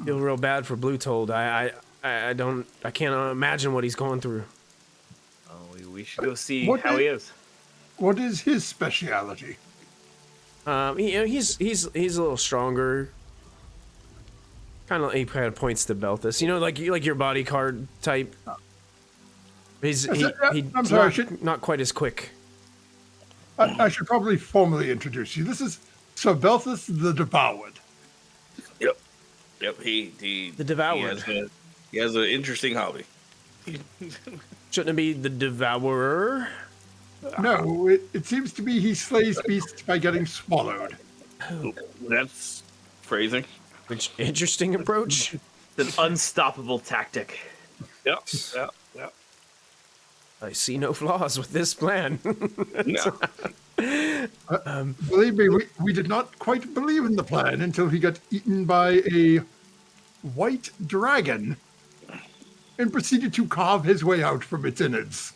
feel real bad for Blue Told. I can't imagine what he's going through. Oh, we should go see What how he is. What is his speciality? He's a little stronger. He kind of points to Belthus. You know, like your body card type. He's I'm sorry, not quite as quick. I should probably formally introduce you. This is Sir Belthus the Devoured. Yep. He The Devoured. He has an interesting hobby. Shouldn't it be the Devourer? No, it seems to be he slays beasts by getting swallowed. That's phrasing. Which interesting approach. It's an unstoppable tactic. Yep. I see no flaws with this plan. No. Believe me, we did not quite believe in the plan until he got eaten by a white dragon and proceeded to carve his way out from its innards.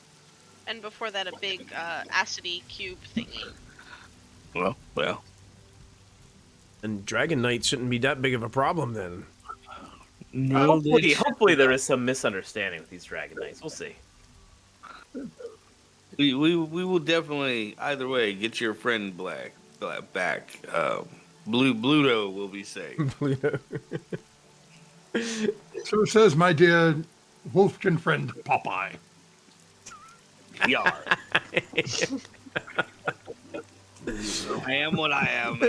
And before that, a big acidy cube thingy. Well. And Dragon Knight shouldn't be that big of a problem then. No, Hopefully there is some misunderstanding with these Dragon Knights. We'll see. We will definitely, either way, get your friend back. Bluto will be safe. So says my dear wolfkin friend Popeye. Yar. I am what I am.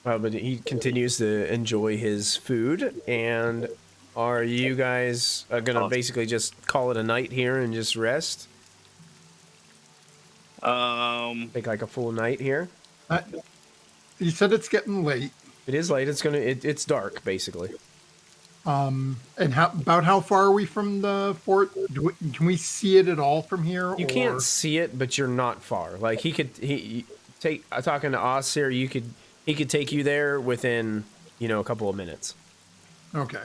But he continues to enjoy his food. And are you guys gonna basically just call it a night here and just rest? Take like a full night here. You said it's getting late. It is late. It's dark basically. And about how far are we from the fort? Can we see it at all from here? You can't see it, but you're not far. Like talking to Oz here, he could take you there within, a couple of minutes. Okay.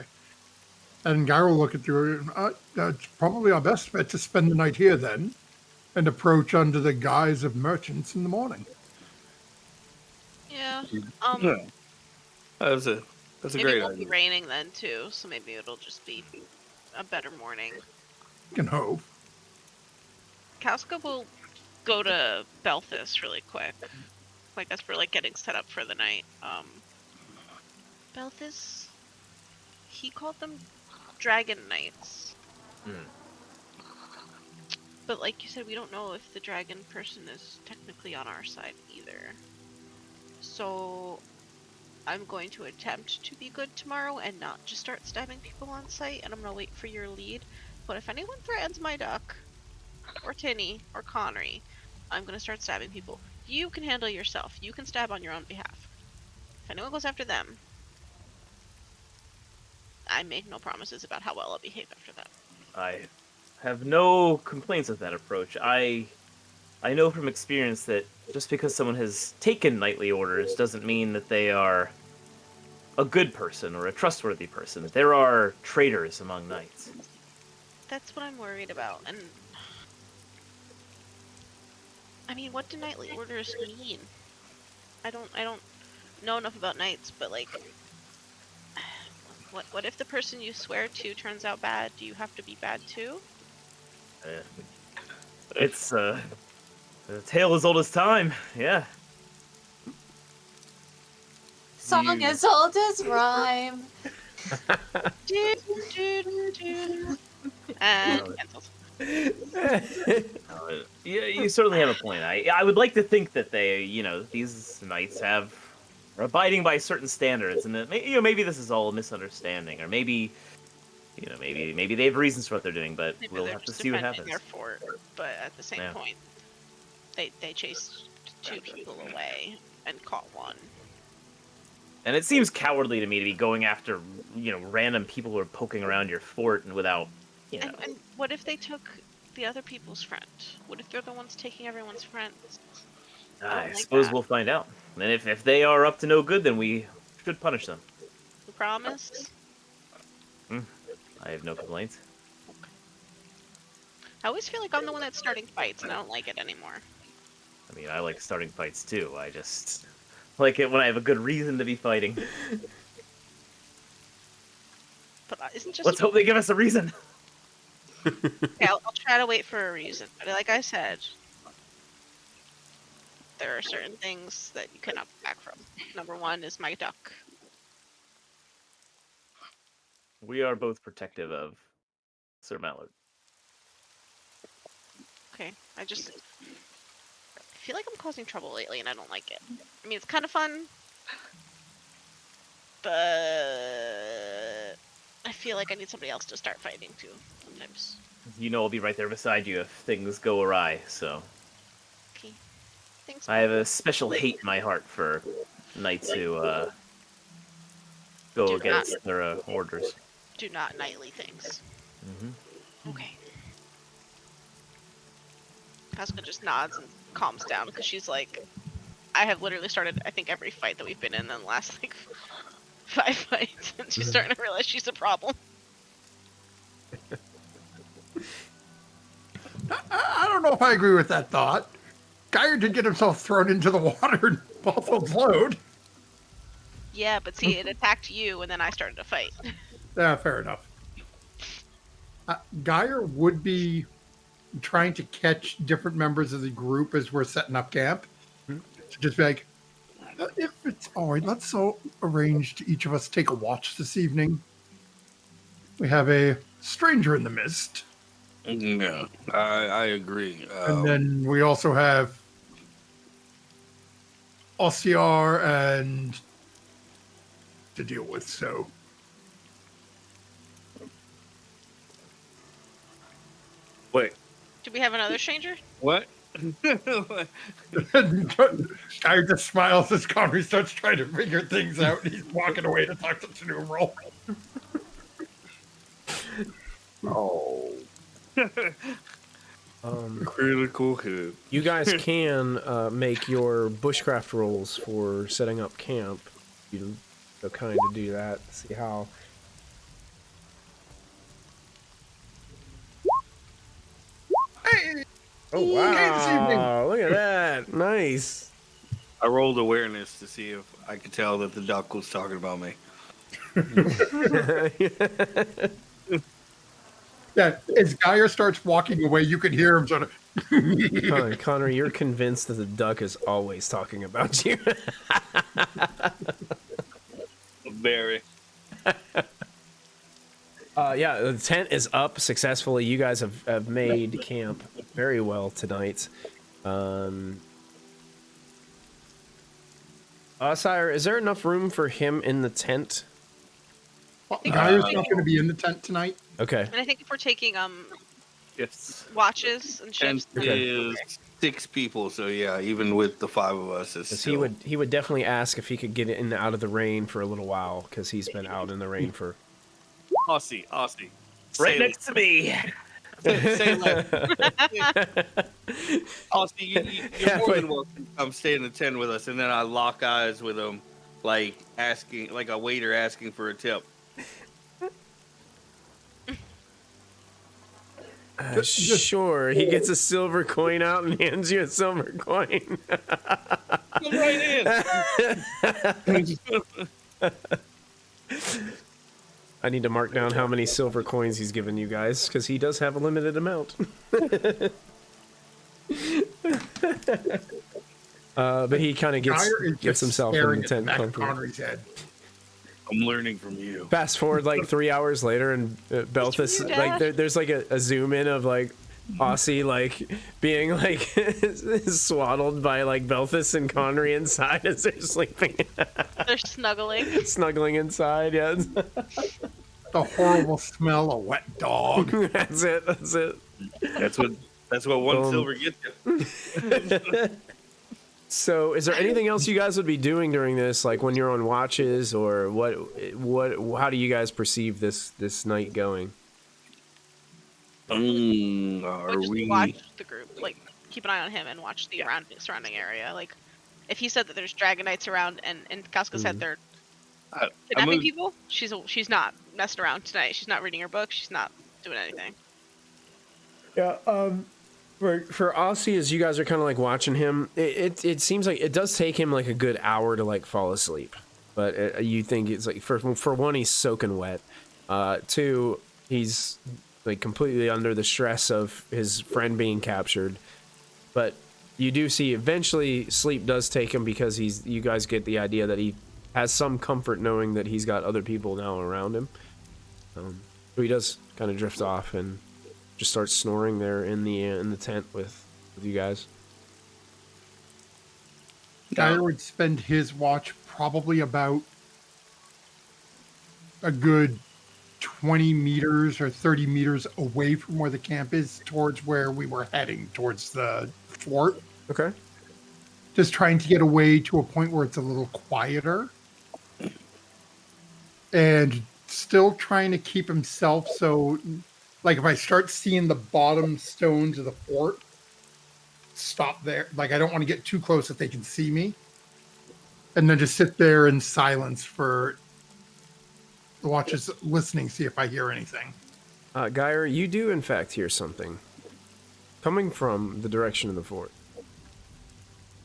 And Guy will look at you. That's probably our best bet to spend the night here then, and approach under the guise of merchants in the morning. Yeah. Yeah. That's a Maybe great it won't be idea. raining then too, so maybe it'll just be a better morning. You can hope. Casca will go to Belthus really quick. Like as we're getting set up for the night. Belthus, he called them Dragon Knights. But like you said, we don't know if the dragon person is technically on our side either. So I'm going to attempt to be good tomorrow and not just start stabbing people on sight, and I'm going to wait for your lead. But if anyone threatens my duck, or Tinny, or Connery, I'm going to start stabbing people. You can handle yourself. You can stab on your own behalf. If anyone goes after them, I make no promises about how well I'll behave after that. I have no complaints with that approach. I know from experience that just because someone has taken knightly orders doesn't mean that they are a good person or a trustworthy person. There are traitors among knights. That's what I'm worried about. And I mean, what do knightly orders mean? I don't know enough about knights, but like, what if the person you swear to turns out bad? Do you have to be bad too? It's a tale as old as time. Yeah. Song as old as rhyme. And No. cancelled. Yeah, you certainly have a point. I would like to think that they, these knights are abiding by certain standards, and that maybe this is all a misunderstanding, or maybe they have reasons for what they're doing, but Maybe we'll they're have to just see what defending happens. their fort, but at the same point, they chased 2 people away and caught 1. And it seems cowardly to me to be going after, random people who are poking around your fort and without, And what if they took the other people's friend? What if they're the ones taking everyone's friends? I suppose we'll find out. And if they are up to no good, then we should punish them. You promise? I have no complaints. I always feel like I'm the one that's starting fights, and I don't like it anymore. I mean, I like starting fights too. I just like it when I have a good reason to be fighting. But isn't just... Let's hope they give us a reason. Okay, I'll try to wait for a reason. But like I said, there are certain things that you cannot go back from. Number 1 is my duck. We are both protective of Sir Mallard. Okay, I feel like I'm causing trouble lately, and I don't like it. I mean, it's kind of fun, but I feel like I need somebody else to start fighting too sometimes. I'll be right there beside you if things go awry, so... Okay. Thanks. I have a special hate in my heart for knights who go against their orders. Do not knightly things. Okay. Casca just nods and calms down because she's like, I have literally started, I think, every fight that we've been in the last, 5 fights, and she's starting to realize she's a problem. I don't know if I agree with that thought. Geyer did get himself thrown into the water and also flowed. Yeah, but see, it attacked you, and then I started to fight. Yeah, fair enough. Geyer would be trying to catch different members of the group as we're setting up camp. To just be like, if it's all right, let's so arrange to each of us take a watch this evening. We have a stranger in the mist. Yeah, I agree. And then we also have OCR and to deal with, so. Wait. Do we have another stranger? What? Guy just smiles as Connery starts trying to figure things out. He's walking away to talk to Numeral. Oh. Critical hit. You guys can make your bushcraft rolls for setting up camp. You so kind to do that. See how. Hey! Oh wow! Look at that. Nice. I rolled awareness to see if I could tell that the duck was talking about me. Yeah, as Geyer starts walking away, you can hear him sort of. Connor, you're convinced that the duck is always talking about you. Very. Yeah, the tent is up successfully. You guys have made camp very well tonight. Sire, is there enough room for him in the tent? Geyer's not going to be in the tent tonight. Okay. And I think if we're taking Shifts. watches and And shifts. is 6 people, so yeah, even with the 5 of us, it's 'Cause still... he would definitely ask if he could get in and out of the rain for a little while, because he's been out in the rain for. Aussie. Right next to me. Say less. Aussie, you're more than welcome to come stay in the tent with us, and then I lock eyes with him, like a waiter asking for a tip. Sure, he gets a silver coin out and hands you a silver coin. Come right in. I need to mark down how many silver coins he's given you guys, because he does have a limited amount. But he kind of gets himself in the tent comfort. Connery's head. I'm learning from you. Fast forward like 3 hours later, and Belthus, like there's like a zoom in of like Aussie like being like swaddled by like Belthus and Connery inside as they're sleeping. They're snuggling. Snuggling inside, yeah. The horrible smell of wet dog. That's it. That's what one silver gets you. So, is there anything else you guys would be doing during this, like when you're on watches, or what? How do you guys perceive this night going? Are Just we? watch the group, like keep an eye on him and watch the surrounding area. Like, if he said that there's Dragonites around, and Casca said they're kidnapping people, she's not messing around tonight. She's not reading her book. She's not doing anything. Yeah. For Aussie, as you guys are kind of like watching him, it seems like it does take him like a good hour to like fall asleep. But you think it's like for one, he's soaking wet. 2, he's like completely under the stress of his friend being captured. But you do see eventually sleep does take him, because you guys get the idea that he has some comfort knowing that he's got other people now around him. So he does kind of drift off and just starts snoring there in the tent with you guys. Dyer would spend his watch probably about a good 20 meters or 30 meters away from where the camp is, towards where we were heading, towards the fort. Okay. Just trying to get away to a point where it's a little quieter. And still trying to keep himself so, like, if I start seeing the bottom stones of the fort, stop there. Like, I don't want to get too close if they can see me. And then just sit there in silence for the watches, listening, see if I hear anything. Geyer, you do in fact hear something coming from the direction of the fort.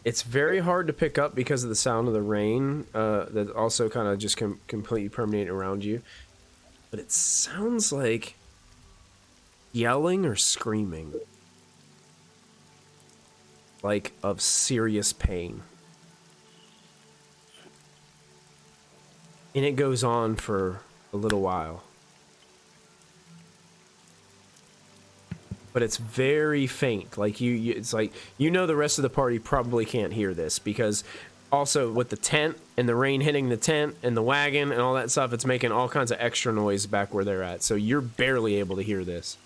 It's very hard to pick up because of the sound of the rain that also kind of just completely permeate around you. But it sounds like yelling or screaming, like of serious pain. And it goes on for a little while. But it's very faint. Like it's like, you know, the rest of the party probably can't hear this, because also with the tent and the rain hitting the tent and the wagon and all that stuff, it's making all kinds of extra noise back where they're at. So you're barely able to hear this.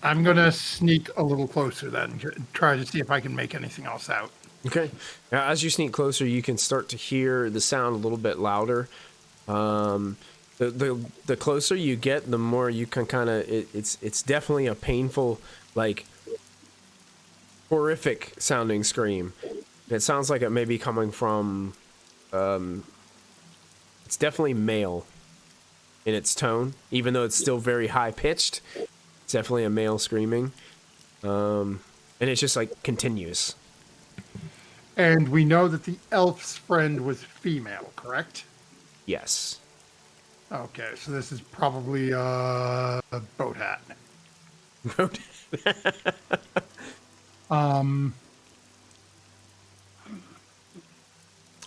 I'm going to sneak a little closer then, try to see if I can make anything else out. Okay. Now, as you sneak closer, you can start to hear the sound a little bit louder. The closer you get, the more you can kind of... It's definitely a painful, like, horrific sounding scream. It sounds like it may be coming from... it's definitely male in its tone, even though it's still very high-pitched. It's definitely a male screaming. And it's just, like, continuous. And we know that the elf's friend was female, correct? Yes. Okay, so this is probably a boat hat. Boat.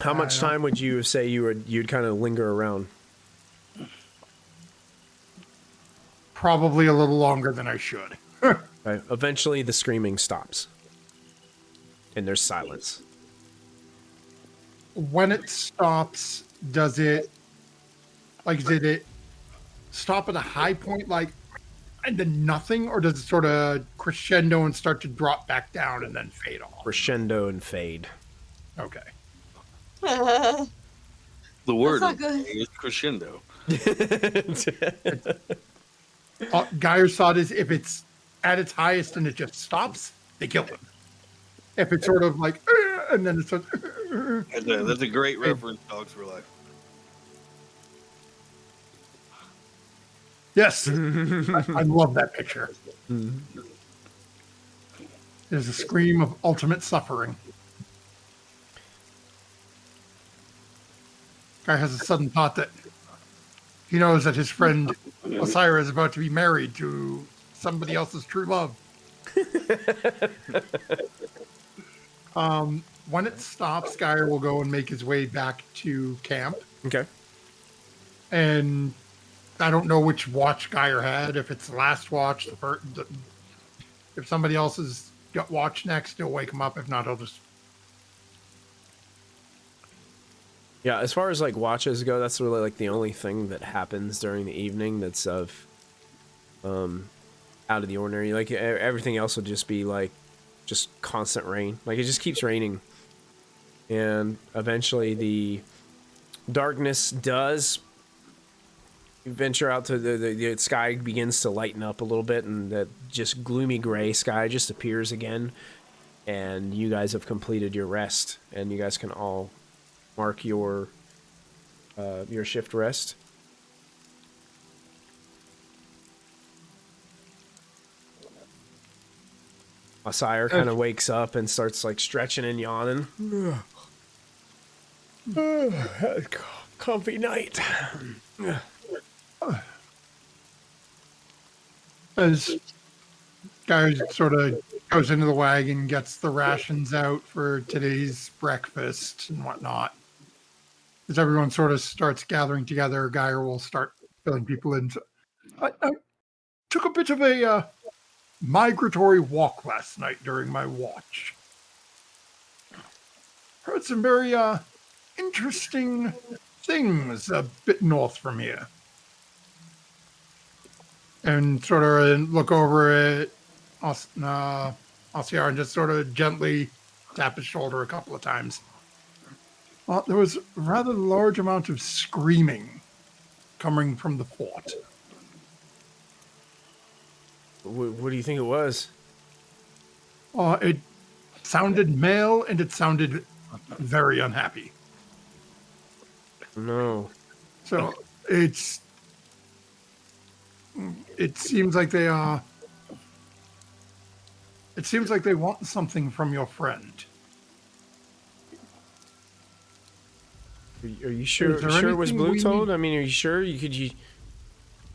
How much time would you say you'd kind of linger around? Probably a little longer than I should. Right. Eventually, the screaming stops, and there's silence. When it stops, did it stop at a high point, like and then nothing, or does it sort of crescendo and start to drop back down and then fade off? Crescendo and fade. Okay. The word not good. is crescendo. Geyer's thought is if it's at its highest and it just stops, they kill him. If it's sort of like, and then it starts. That's a great reference, Dogs for Life. Yes, I love that picture. There's a scream of ultimate suffering. Guy has a sudden thought that he knows that his friend Osira is about to be married to somebody else's true love. When it stops, Geyer will go and make his way back to camp. Okay. And I don't know which watch Geyer had. If it's the last watch, if somebody else has got watch next, he'll wake him up. If not, he'll just. Yeah, as far as like watches go, that's really like the only thing that happens during the evening that's of out of the ordinary. Like everything else will just be like just constant rain. Like it just keeps raining. And eventually the darkness does venture out to the sky begins to lighten up a little bit, and that just gloomy gray sky just appears again. And you guys have completed your rest, and you guys can all mark your shift rest. Sire kind of wakes up and starts like stretching and yawning. Comfy night. As guy sort of goes into the wagon, gets the rations out for today's breakfast and whatnot. As everyone sort of starts gathering together, Geyer will start filling people in. So I took a bit of a migratory walk last night during my watch. Heard some very interesting things a bit north from here. And sort of look over at Oscar and just sort of gently tap his shoulder a couple of times. There was a rather large amount of screaming coming from the fort. What do you think it was? It sounded male and it sounded very unhappy. No. So it seems like they It seems like they want something from your friend. Are you sure? Sure it was Blue Toad? I mean, are you sure you could?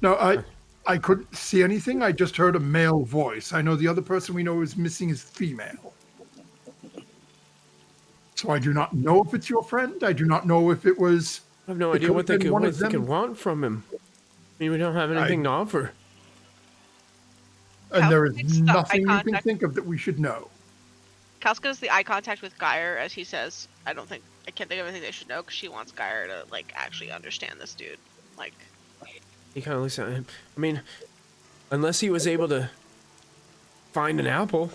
No, I couldn't see anything. I just heard a male voice. I know the other person we know is missing is female. So I do not know if it's your friend. I do not know if it was. I have no idea what they could want from him. I mean, we don't have anything to offer. And there is nothing you can think of that we should know. Kalska does the eye contact with Geyer as he says, I can't think of anything they should know, because she wants Geyer to, like, actually understand this dude. Like, he kind of looks at him. I mean, unless he was able to find an apple.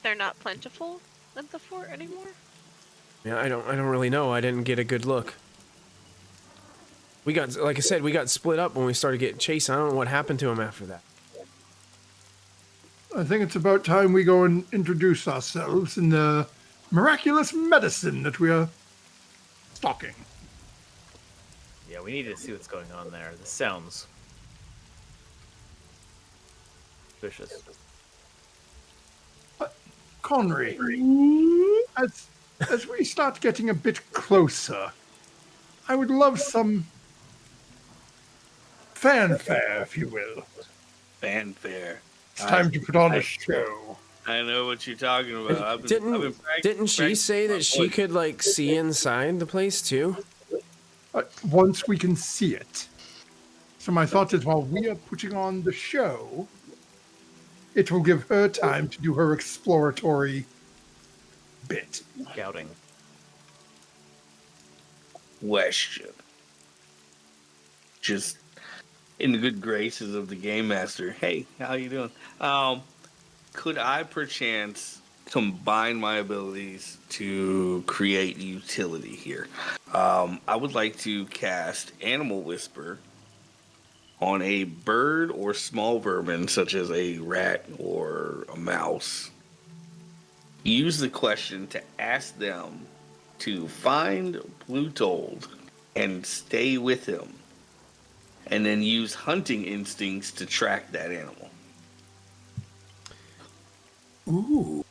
They're not plentiful at the fort anymore? Yeah, I don't really know. I didn't get a good look. We got, like I said, we got split up when we started getting chased. I don't know what happened to him after that. I think it's about time we go and introduce ourselves in the miraculous medicine that we are stalking. Yeah, we need to see what's going on there. This sounds vicious. Conry, as we start getting a bit closer, I would love some fanfare, if you will. Fanfare. It's time to put on a show. I know what you're talking about. Didn't she say that she could like see inside the place too? Once we can see it. So my thought is, while we are putting on the show, it will give her time to do her exploratory bit. Scouting. Question. Just in the good graces of the game master, hey, how you doing? Could I perchance combine my abilities to create utility here? I would like to cast Animal Whisper on a bird or small vermin, such as a rat or a mouse. Use the question to ask them to find Bluetold and stay with him, and then use hunting instincts to track that animal. Ooh.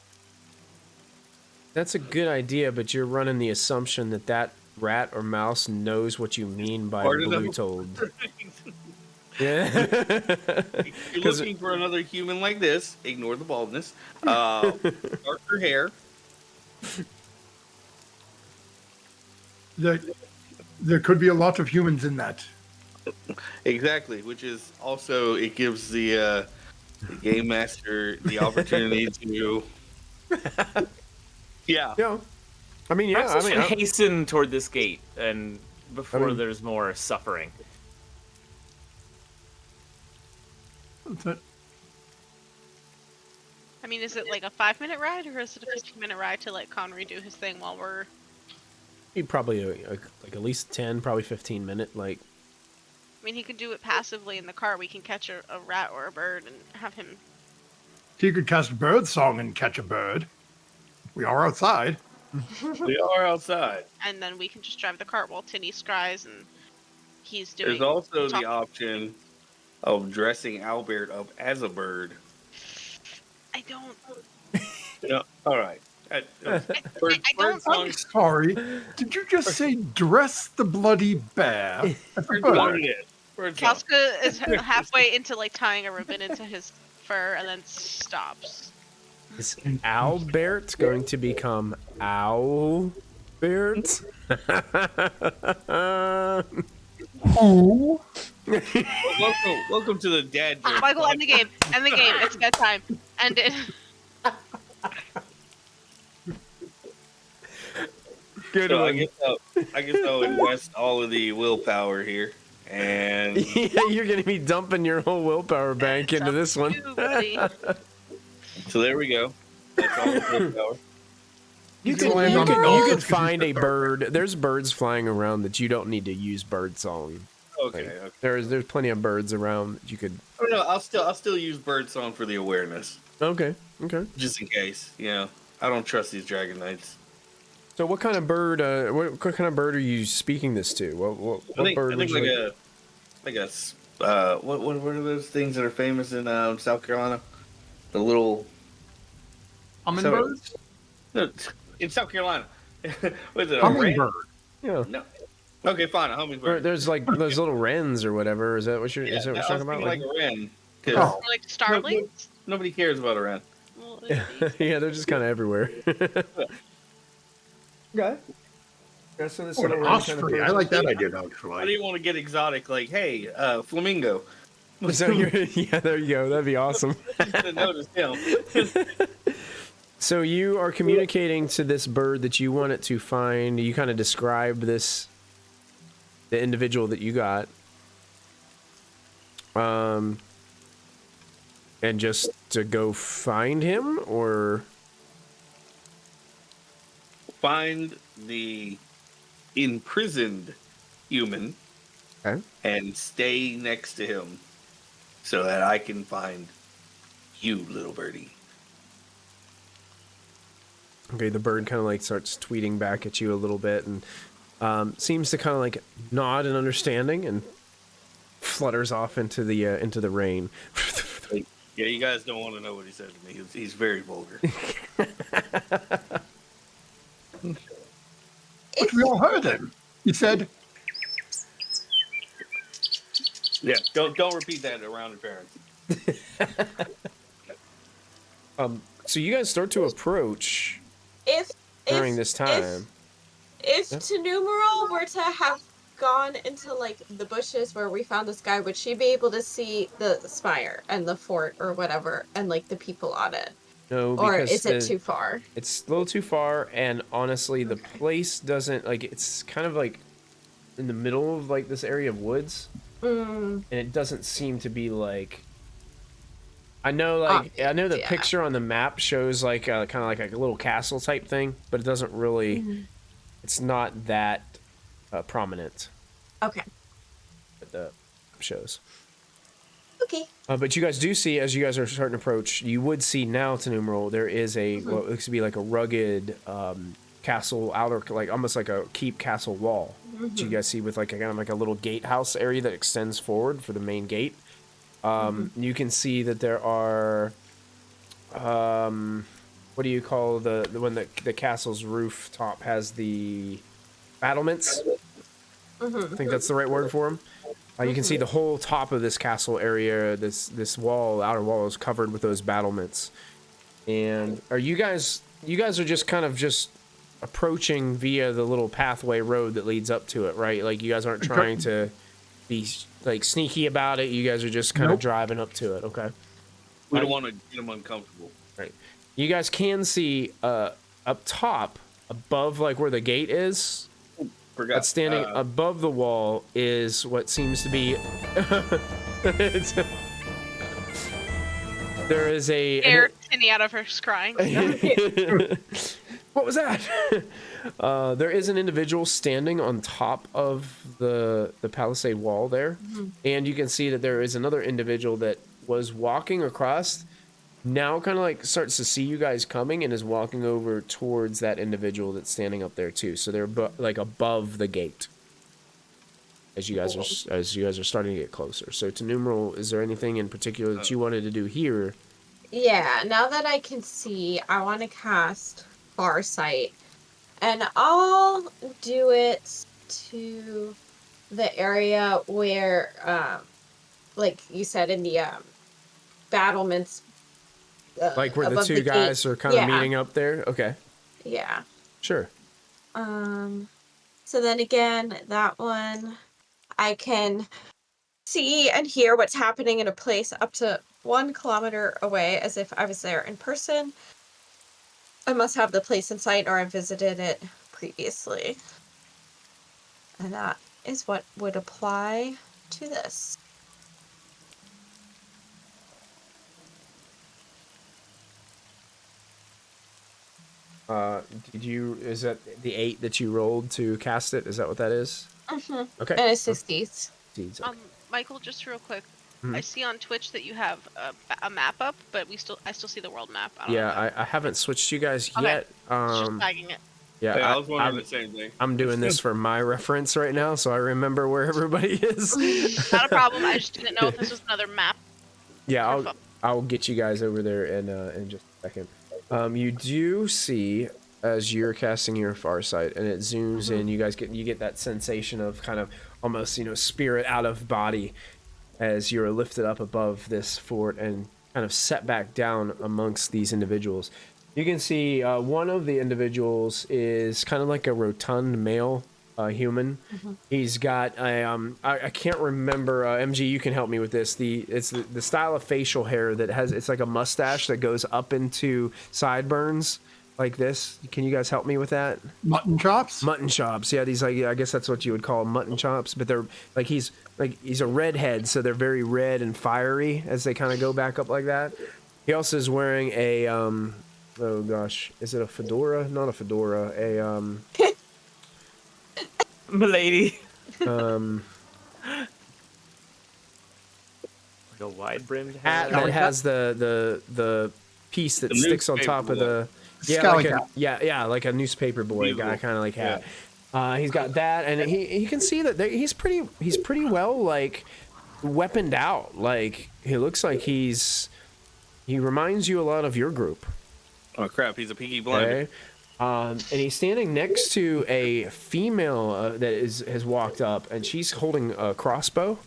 That's a good idea, but you're running the assumption that that rat or mouse knows what you mean by Part of them. Bluetold. Yeah. If you're looking for another human like this, ignore the baldness. Darker hair. There could be a lot of humans in that. Exactly, which is also, it gives the game master the opportunity to... Yeah. Yeah. I mean, yeah. Perhaps I I mean, hasten toward this gate, and before there's more suffering. I mean, is it like a 5-minute ride, or is it a 15-minute ride to let Connery do his thing while we're... probably like at least 10, probably 15-minute. Like, I mean, he could do it passively in the car. We can catch a rat or a bird and have him... He could cast bird song and catch a bird. We are outside. We are outside. And then we can just drive the cart while Tinny scries and he's doing... There's also the option of dressing Albert up as a bird. I don't... Yeah, all right. I don't... I'm sorry. Did you just say dress the bloody bear? That's a bird. Kalska is halfway into like tying a ribbon into his fur and then stops. is Albert going to become Albert? Oh. Welcome to the dad joke. Michael, end the game. End the game. It's bedtime. End it. Good So one. I guess I'll invest all of the willpower here, and Yeah, you're gonna be dumping your whole willpower bank into this one. so there we go. That's all the willpower. You could find a bird. There's birds flying around that you don't need to use bird song. Okay, Like, okay. There's plenty of birds around that you could. Oh no, I'll still use bird song for the awareness, Okay. just in case. You know, I don't trust these dragon knights. So what kind of bird? What kind of bird are you speaking this to? What bird? I think what are those things that are famous in South Carolina? The little Hummingbirds? No, in South Carolina. What is it? Hummingbird. Yeah. No. Okay, fine. A hummingbird. There's like those little wrens or whatever. Is that what you're? Is that what you're talking about? Like a wren. 'Cause Oh. Like starlings? Nobody cares about a wren. Well, Yeah, they're just kind of everywhere. Okay. Yeah, so this Oh, an little wren osprey. kinda I like that idea, I actually. didn't want to get exotic, like, hey, flamingo. So yeah, there you go. That'd be awesome. Notice him. So you are communicating to this bird that you want it to find. You kind of describe the individual that you got, and just to go find him, or Find the imprisoned human okay. and stay next to him so that I can find you, little birdie. Okay, the bird kind of like starts tweeting back at you a little bit and seems to kind of like nod in understanding and flutters off into the rain. Yeah, you guys don't want to know what he said to me. He's very vulgar. But we all heard him. He said, Yeah, don't repeat that around your parents. So you guys start to approach If during this time. If Yeah. Tenumeral were to have gone into like the bushes where we found this guy, would she be able to see the spire and the fort or whatever and like the people on it? No, Or because is it too far? It's a little too far, and honestly, the place doesn't like. It's kind of like in the middle of like this area of woods. And it doesn't seem to be like. I know the picture on the map shows like kind of like a little castle type thing, but it doesn't really. It's not that prominent. Okay. But the shows. Okay. But you guys do see, as you guys are starting to approach, you would see now to numeral, there is a what looks to be like a rugged castle outer, like almost like a keep castle wall. That you guys see with like a kind of like a little gatehouse area that extends forward for the main gate. You can see that there are, what do you call the when the castle's rooftop has the battlements? I think that's the right word for them. You can see the whole top of this castle area, this wall, outer wall, is covered with those battlements. And are you guys are just kind of just approaching via the little pathway road that leads up to it, right? Like you guys aren't trying to be like sneaky about it. You guys are just kind of driving up to it, okay? We don't want to get them uncomfortable. Right. You guys can see up top, above like where the gate is. But standing above the wall is what seems to be. There is a. Air tinny out of her crying. What was that? There is an individual standing on top of the palisade wall there, and you can see that there is another individual that was walking across. Now kind of like starts to see you guys coming and is walking over towards that individual that's standing up there too. So they're like above the gate as you guys are starting to get closer. So to numeral, is there anything in particular that you wanted to do here? Yeah, now that I can see, I want to cast Farsight, and I'll do it to the area where, like you said, in the battlements. Like where the two guys are kind of meeting up there? Okay. Yeah. Sure. So then again, that one, I can see and hear what's happening in a place up to 1 kilometer away as if I was there in person. I must have the place in sight or I visited it previously. And that is what would apply to this. Is that the 8 that you rolled to cast it? Is that what that is? Okay. And it's 60s. Michael, just real quick. I see on Twitch that you have a map up, but I still see the world map. I haven't switched you guys yet. Just tagging it. Yeah, I was wondering the same thing. I'm doing this for my reference right now, so I remember where everybody is. Not a problem. I just didn't know if this was another map. Yeah, I'll get you guys over there in just a second. You do see as you're casting your Farsight and it zooms in, you get that sensation of kind of almost spirit out of body as you're lifted up above this fort and kind of set back down amongst these individuals. You can see one of the individuals is kind of like a rotund male human. He's got I can't remember. MG, you can help me with this. It's the style of facial hair that it's like a mustache that goes up into sideburns like this. Can you guys help me with that? Mutton chops. Mutton chops. Yeah, these I guess that's what you would call mutton chops. But they're like he's a redhead, so they're very red and fiery as they kind of go back up like that. He also is wearing a oh gosh, is it a fedora? Not a fedora. Milady. Like a wide brimmed hat that has the piece that sticks on top of the like a newspaper boy guy kind of like hat. He's got that, and he can see that he's pretty well like weaponed out. Like he looks like he reminds you a lot of your group. Oh crap! He's a Peaky Blinder. And he's standing next to a female that has walked up, and she's holding a crossbow,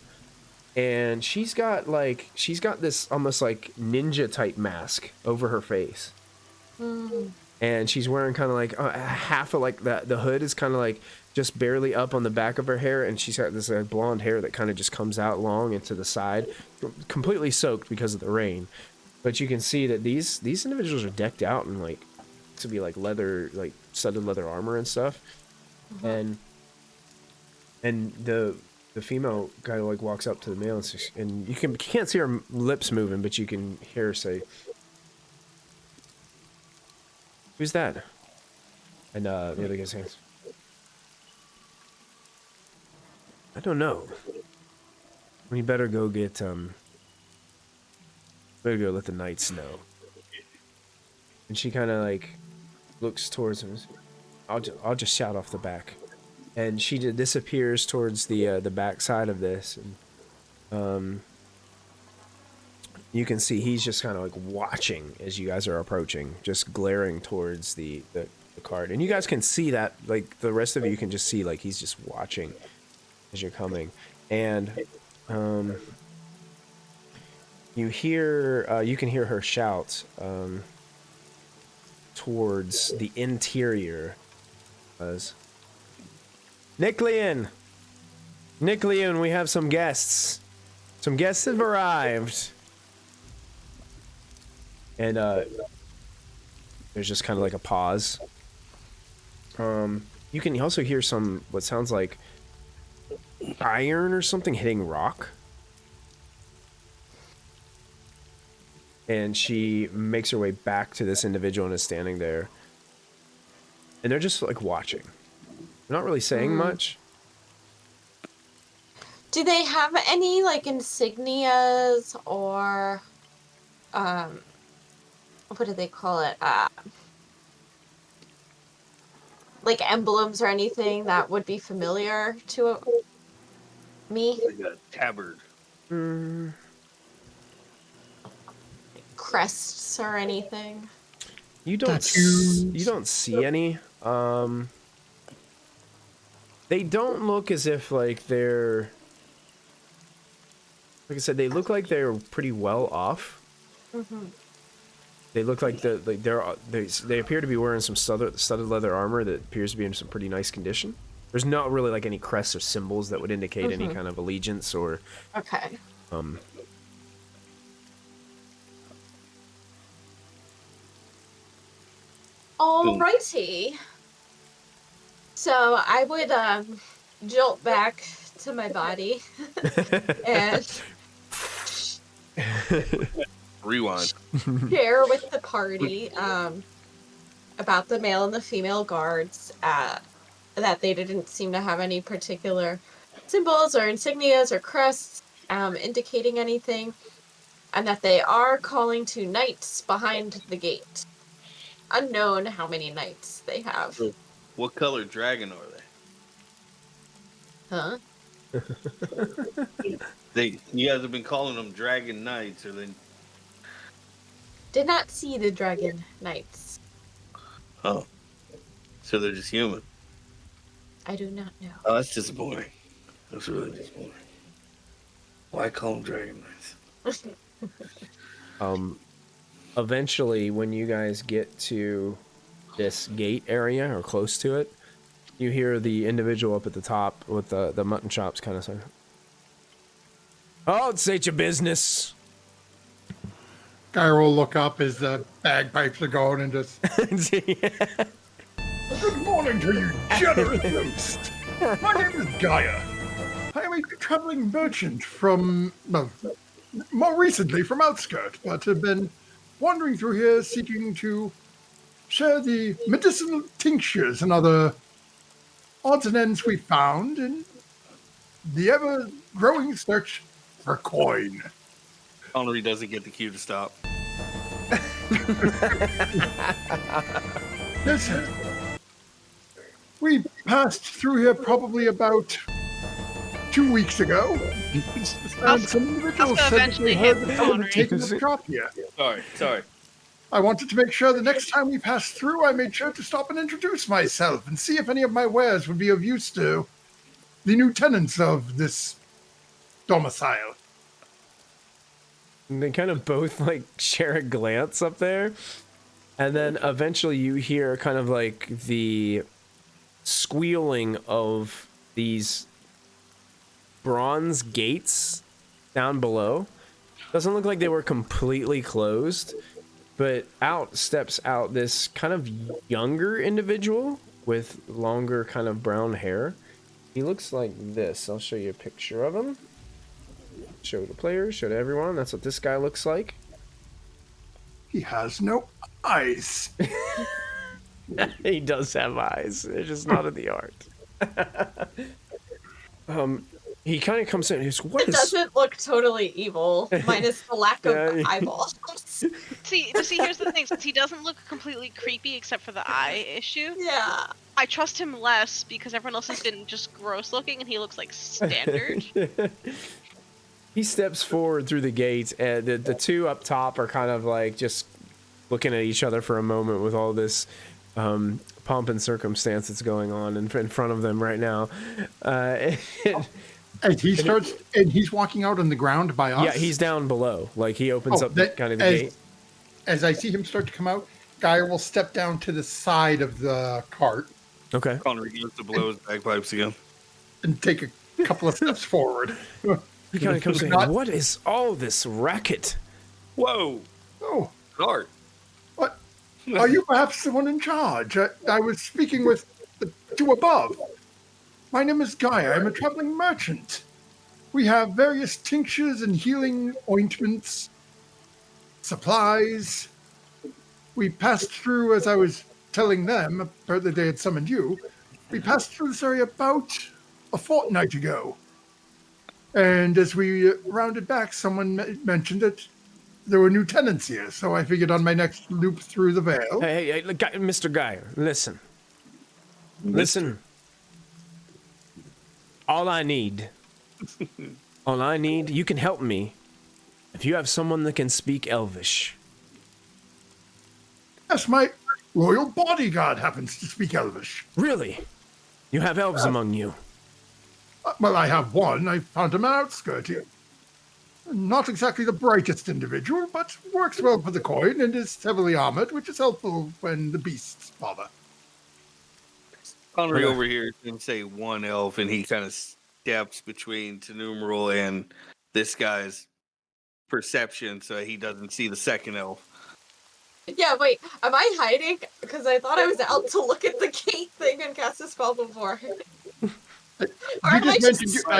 and she's got this almost like ninja type mask over her face, and she's wearing kind of like half of like the hood is kind of like just barely up on the back of her hair, and she's got this blonde hair that kind of just comes out long into the side, completely soaked because of the rain. But you can see that these individuals are decked out in like to be like leather, like studded leather armor and stuff, and the the female guy like walks up to the male and you can't see her lips moving, but you can hear her say, "Who's that?" And the other guy's hands. I don't know. We better go get better go let the knights know. And she kind of like looks towards him. I'll just shout off the back. And she disappears towards the back side of this, and you can see he's just kind of like watching as you guys are approaching, just glaring towards the cart. And you guys can see that, like the rest of you can just see like he's just watching as you're coming. And you can hear her shout towards the interior as Nicklian, we have some guests. Some guests have arrived. And there's just kind of like a pause. You can also hear some what sounds like iron or something hitting rock. And she makes her way back to this individual and is standing there. And they're just like watching. They're not really saying much. Do they have any like insignias or what do they call it? Like emblems or anything that would be familiar to me? Like a tabard. Crests or anything? You don't see any. They don't look as if like they're, like I said, they look like they're pretty well off. Mm-hmm. They look like they appear to be wearing some studded leather armor that appears to be in some pretty nice condition. There's not really like any crests or symbols that would indicate any kind of allegiance or Okay. Alrighty. So I would jolt back to my body and Rewind. share with the party about the male and the female guards, that they didn't seem to have any particular symbols or insignias or crests indicating anything, and that they are calling to knights behind the gate. Unknown how many knights they have. What color dragon are Huh? they? You guys have been calling them dragon knights, or they? Did not see the dragon knights. Oh, so they're just human. I do not know. Oh, that's disappointing. That's really disappointing. Why call them dragon knights? Eventually, when you guys get to this gate area or close to it, you hear the individual up at the top with the mutton chops kind of say, "Oh, it's ain't your business." Guy will look up as the bagpipes are going and just. Good morning to you, generous host. My name is Gaia. I am a traveling merchant from, well, more recently from Outskirt, but have been wandering through here seeking to share the medicinal tinctures and other odds and ends we found in the ever-growing search for coin. Connery doesn't get the cue to stop. Listen, we passed through here probably about 2 weeks ago, and some individuals said that they heard that someone had taken the drop here. Sorry. I wanted to make sure the next time we passed through, I made sure to stop and introduce myself and see if any of my wares would be of use to the new tenants of this domicile. And they kind of both like share a glance up there, and then eventually you hear kind of like the squealing of these bronze gates down below. Doesn't look like they were completely closed, but out steps out this kind of younger individual with longer kind of brown hair, He looks like this. I'll show you a picture of him. Show the players, show to everyone. That's what this guy looks like. He has no eyes. He does have eyes. They're just not in the art. He kind of comes in and he's, what It is... doesn't look totally evil, minus the lack of eyeballs. See, here's the thing. Since he doesn't look completely creepy except for the eye issue, Yeah. I trust him less because everyone else has been just gross looking and he looks like standard. He steps forward through the gate, and the two up top are kind of like just looking at each other for a moment with all this pomp and circumstance that's going on in front of them right now. And he starts, and he's walking out on the ground by us. Yeah, he's down below. Like he opens up kind of the gate. As I see him start to come out, Geyer will step down to the side of the cart. Okay. Connery goes to blow his bagpipes again. And take a couple of steps forward. He kind of comes in. What is all this racket? Whoa! Oh, Art. what? Are you perhaps the one in charge? I was speaking with the two above. My name is Geyer. I'm a traveling merchant. We have various tinctures and healing ointments, supplies. We passed through, as I was telling them, apparently they had summoned you. We passed through this area about a fortnight ago. And as we rounded back, someone mentioned that there were new tenants here. So I figured on my next loop through the Vale. Hey, Mr. Geyer, listen. Listen. All I need, you can help me if you have someone that can speak Elvish. Yes, my royal bodyguard happens to speak Elvish. Really? You have elves among you? Well, I have one. I found him an outskirt here. Not exactly the brightest individual, but works well for the coin and is heavily armored, which is helpful when the beasts bother. Connery over here can say one elf, and he kind of steps between Tenumeral and this guy's perception, so he doesn't see the second elf. Yeah, wait, am I hiding? Because I thought I was out to look at the gate thing and cast a spell before. I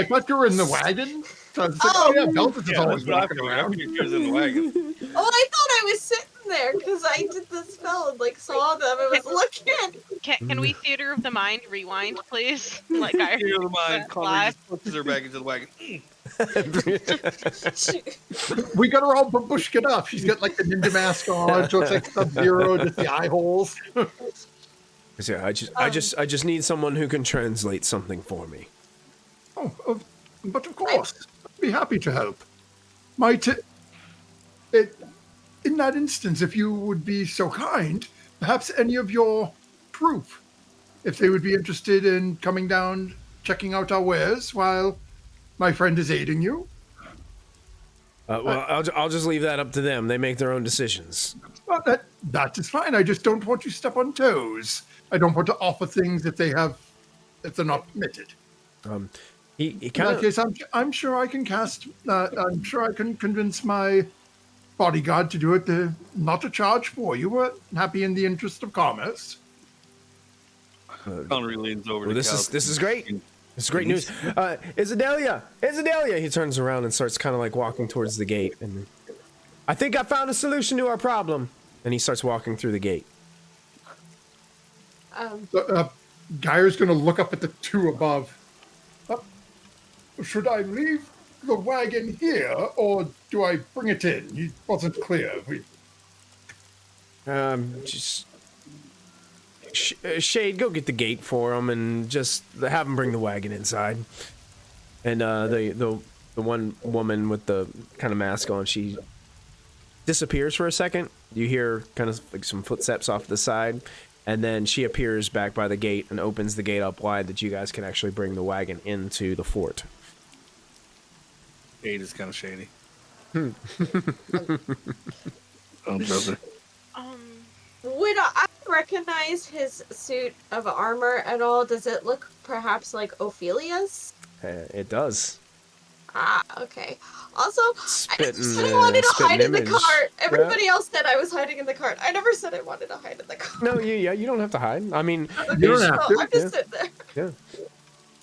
thought you were in the wagon. So I was like, yeah, Belfast is always walking around. He was in the wagon. Oh, I thought I was sitting there because I did the spell and saw them and was looking. Can we theater of the mind rewind, please? Like I Theater of the mind. Connery just pushes her back into the wagon. We got her all babushked up. She's got the ninja mask on, so it's like Sub-Zero, just the eye holes. Yeah, I just need someone who can translate something for me. Oh, but of course, I'd be happy to help. In that instance, if you would be so kind, perhaps any of your troop, if they would be interested in coming down, checking out our wares while my friend is aiding you. Well, I'll just leave that up to them. They make their own decisions. Well, that is fine. I just don't want you to step on toes. I don't want to offer things if they're not permitted. He In kind that of. case, I'm sure I can cast. I'm sure I can convince my bodyguard to do it. Not to charge for you. We're happy in the interest of commerce. Connery leans over to This is great. This is great news. Isadelia! He turns around and starts kind of walking towards the gate. And I think I found a solution to our problem. And he starts walking through the gate. Geyer's going to look up at the two above. Should I leave the wagon here, or do I bring it in? He wasn't clear. Just Shade, go get the gate for him, and just have him bring the wagon inside. And the one woman with the kind of mask on, she disappears for a second. You hear kind of some footsteps off to the side, and then she appears back by the gate and opens the gate up wide that you guys can actually bring the wagon into the fort. Shade is kind of shady. Would I recognize his suit of armor at all? Does it look perhaps like Ophelia's? It does. Ah, okay. Also, I Spitting, just said I wanted to hide in the image. cart. Everybody else said I was hiding in the cart. I never said I wanted to hide in the cart. No, you don't have to hide. I mean, You don't have to. I'm just sitting there. Yeah.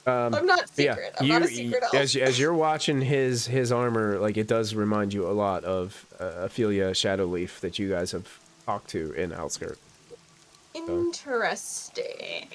I'm not Yeah, secret. I'm not a secret elf. as you're watching his armor, like it does remind you a lot of Ophelia Shadowleaf that you guys have talked to in Outskirt. Interesting.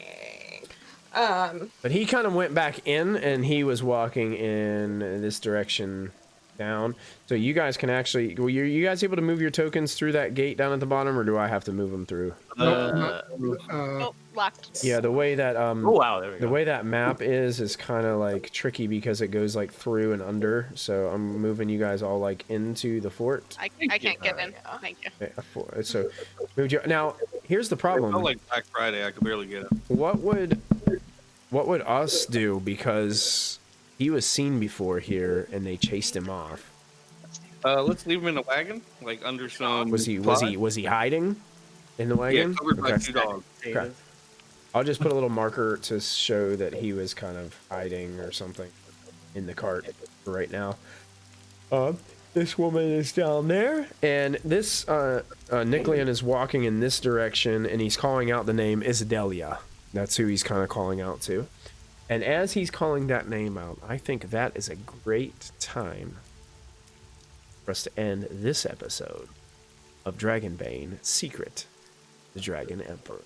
But he kind of went back in, and he was walking in this direction down. So you guys can actually, were you guys able to move your tokens through that gate down at the bottom, or do I have to move them through? Oh, locked. Yeah, the way that Oh wow, there we go. the way that map is kind of like tricky because it goes like through and under. So I'm moving you guys all like into the fort. I can't get in. Thank you. Yeah, so moved you. Now here's the problem. Felt like Black Friday. I could barely get it. What would us do, because he was seen before here and they chased him off? Let's leave him in the wagon, like under some. Was he hiding in the Yeah, wagon? covered by Okay. 2 dogs. Okay. I'll just put a little marker to show that he was kind of hiding or something in the cart for right now. This woman is down there, and this Nicolian is walking in this direction, and he's calling out the name Isidelia. That's who he's kind of calling out to. And as he's calling that name out, I think that is a great time for us to end this episode of Dragonbane Secret, the Dragon Emperor.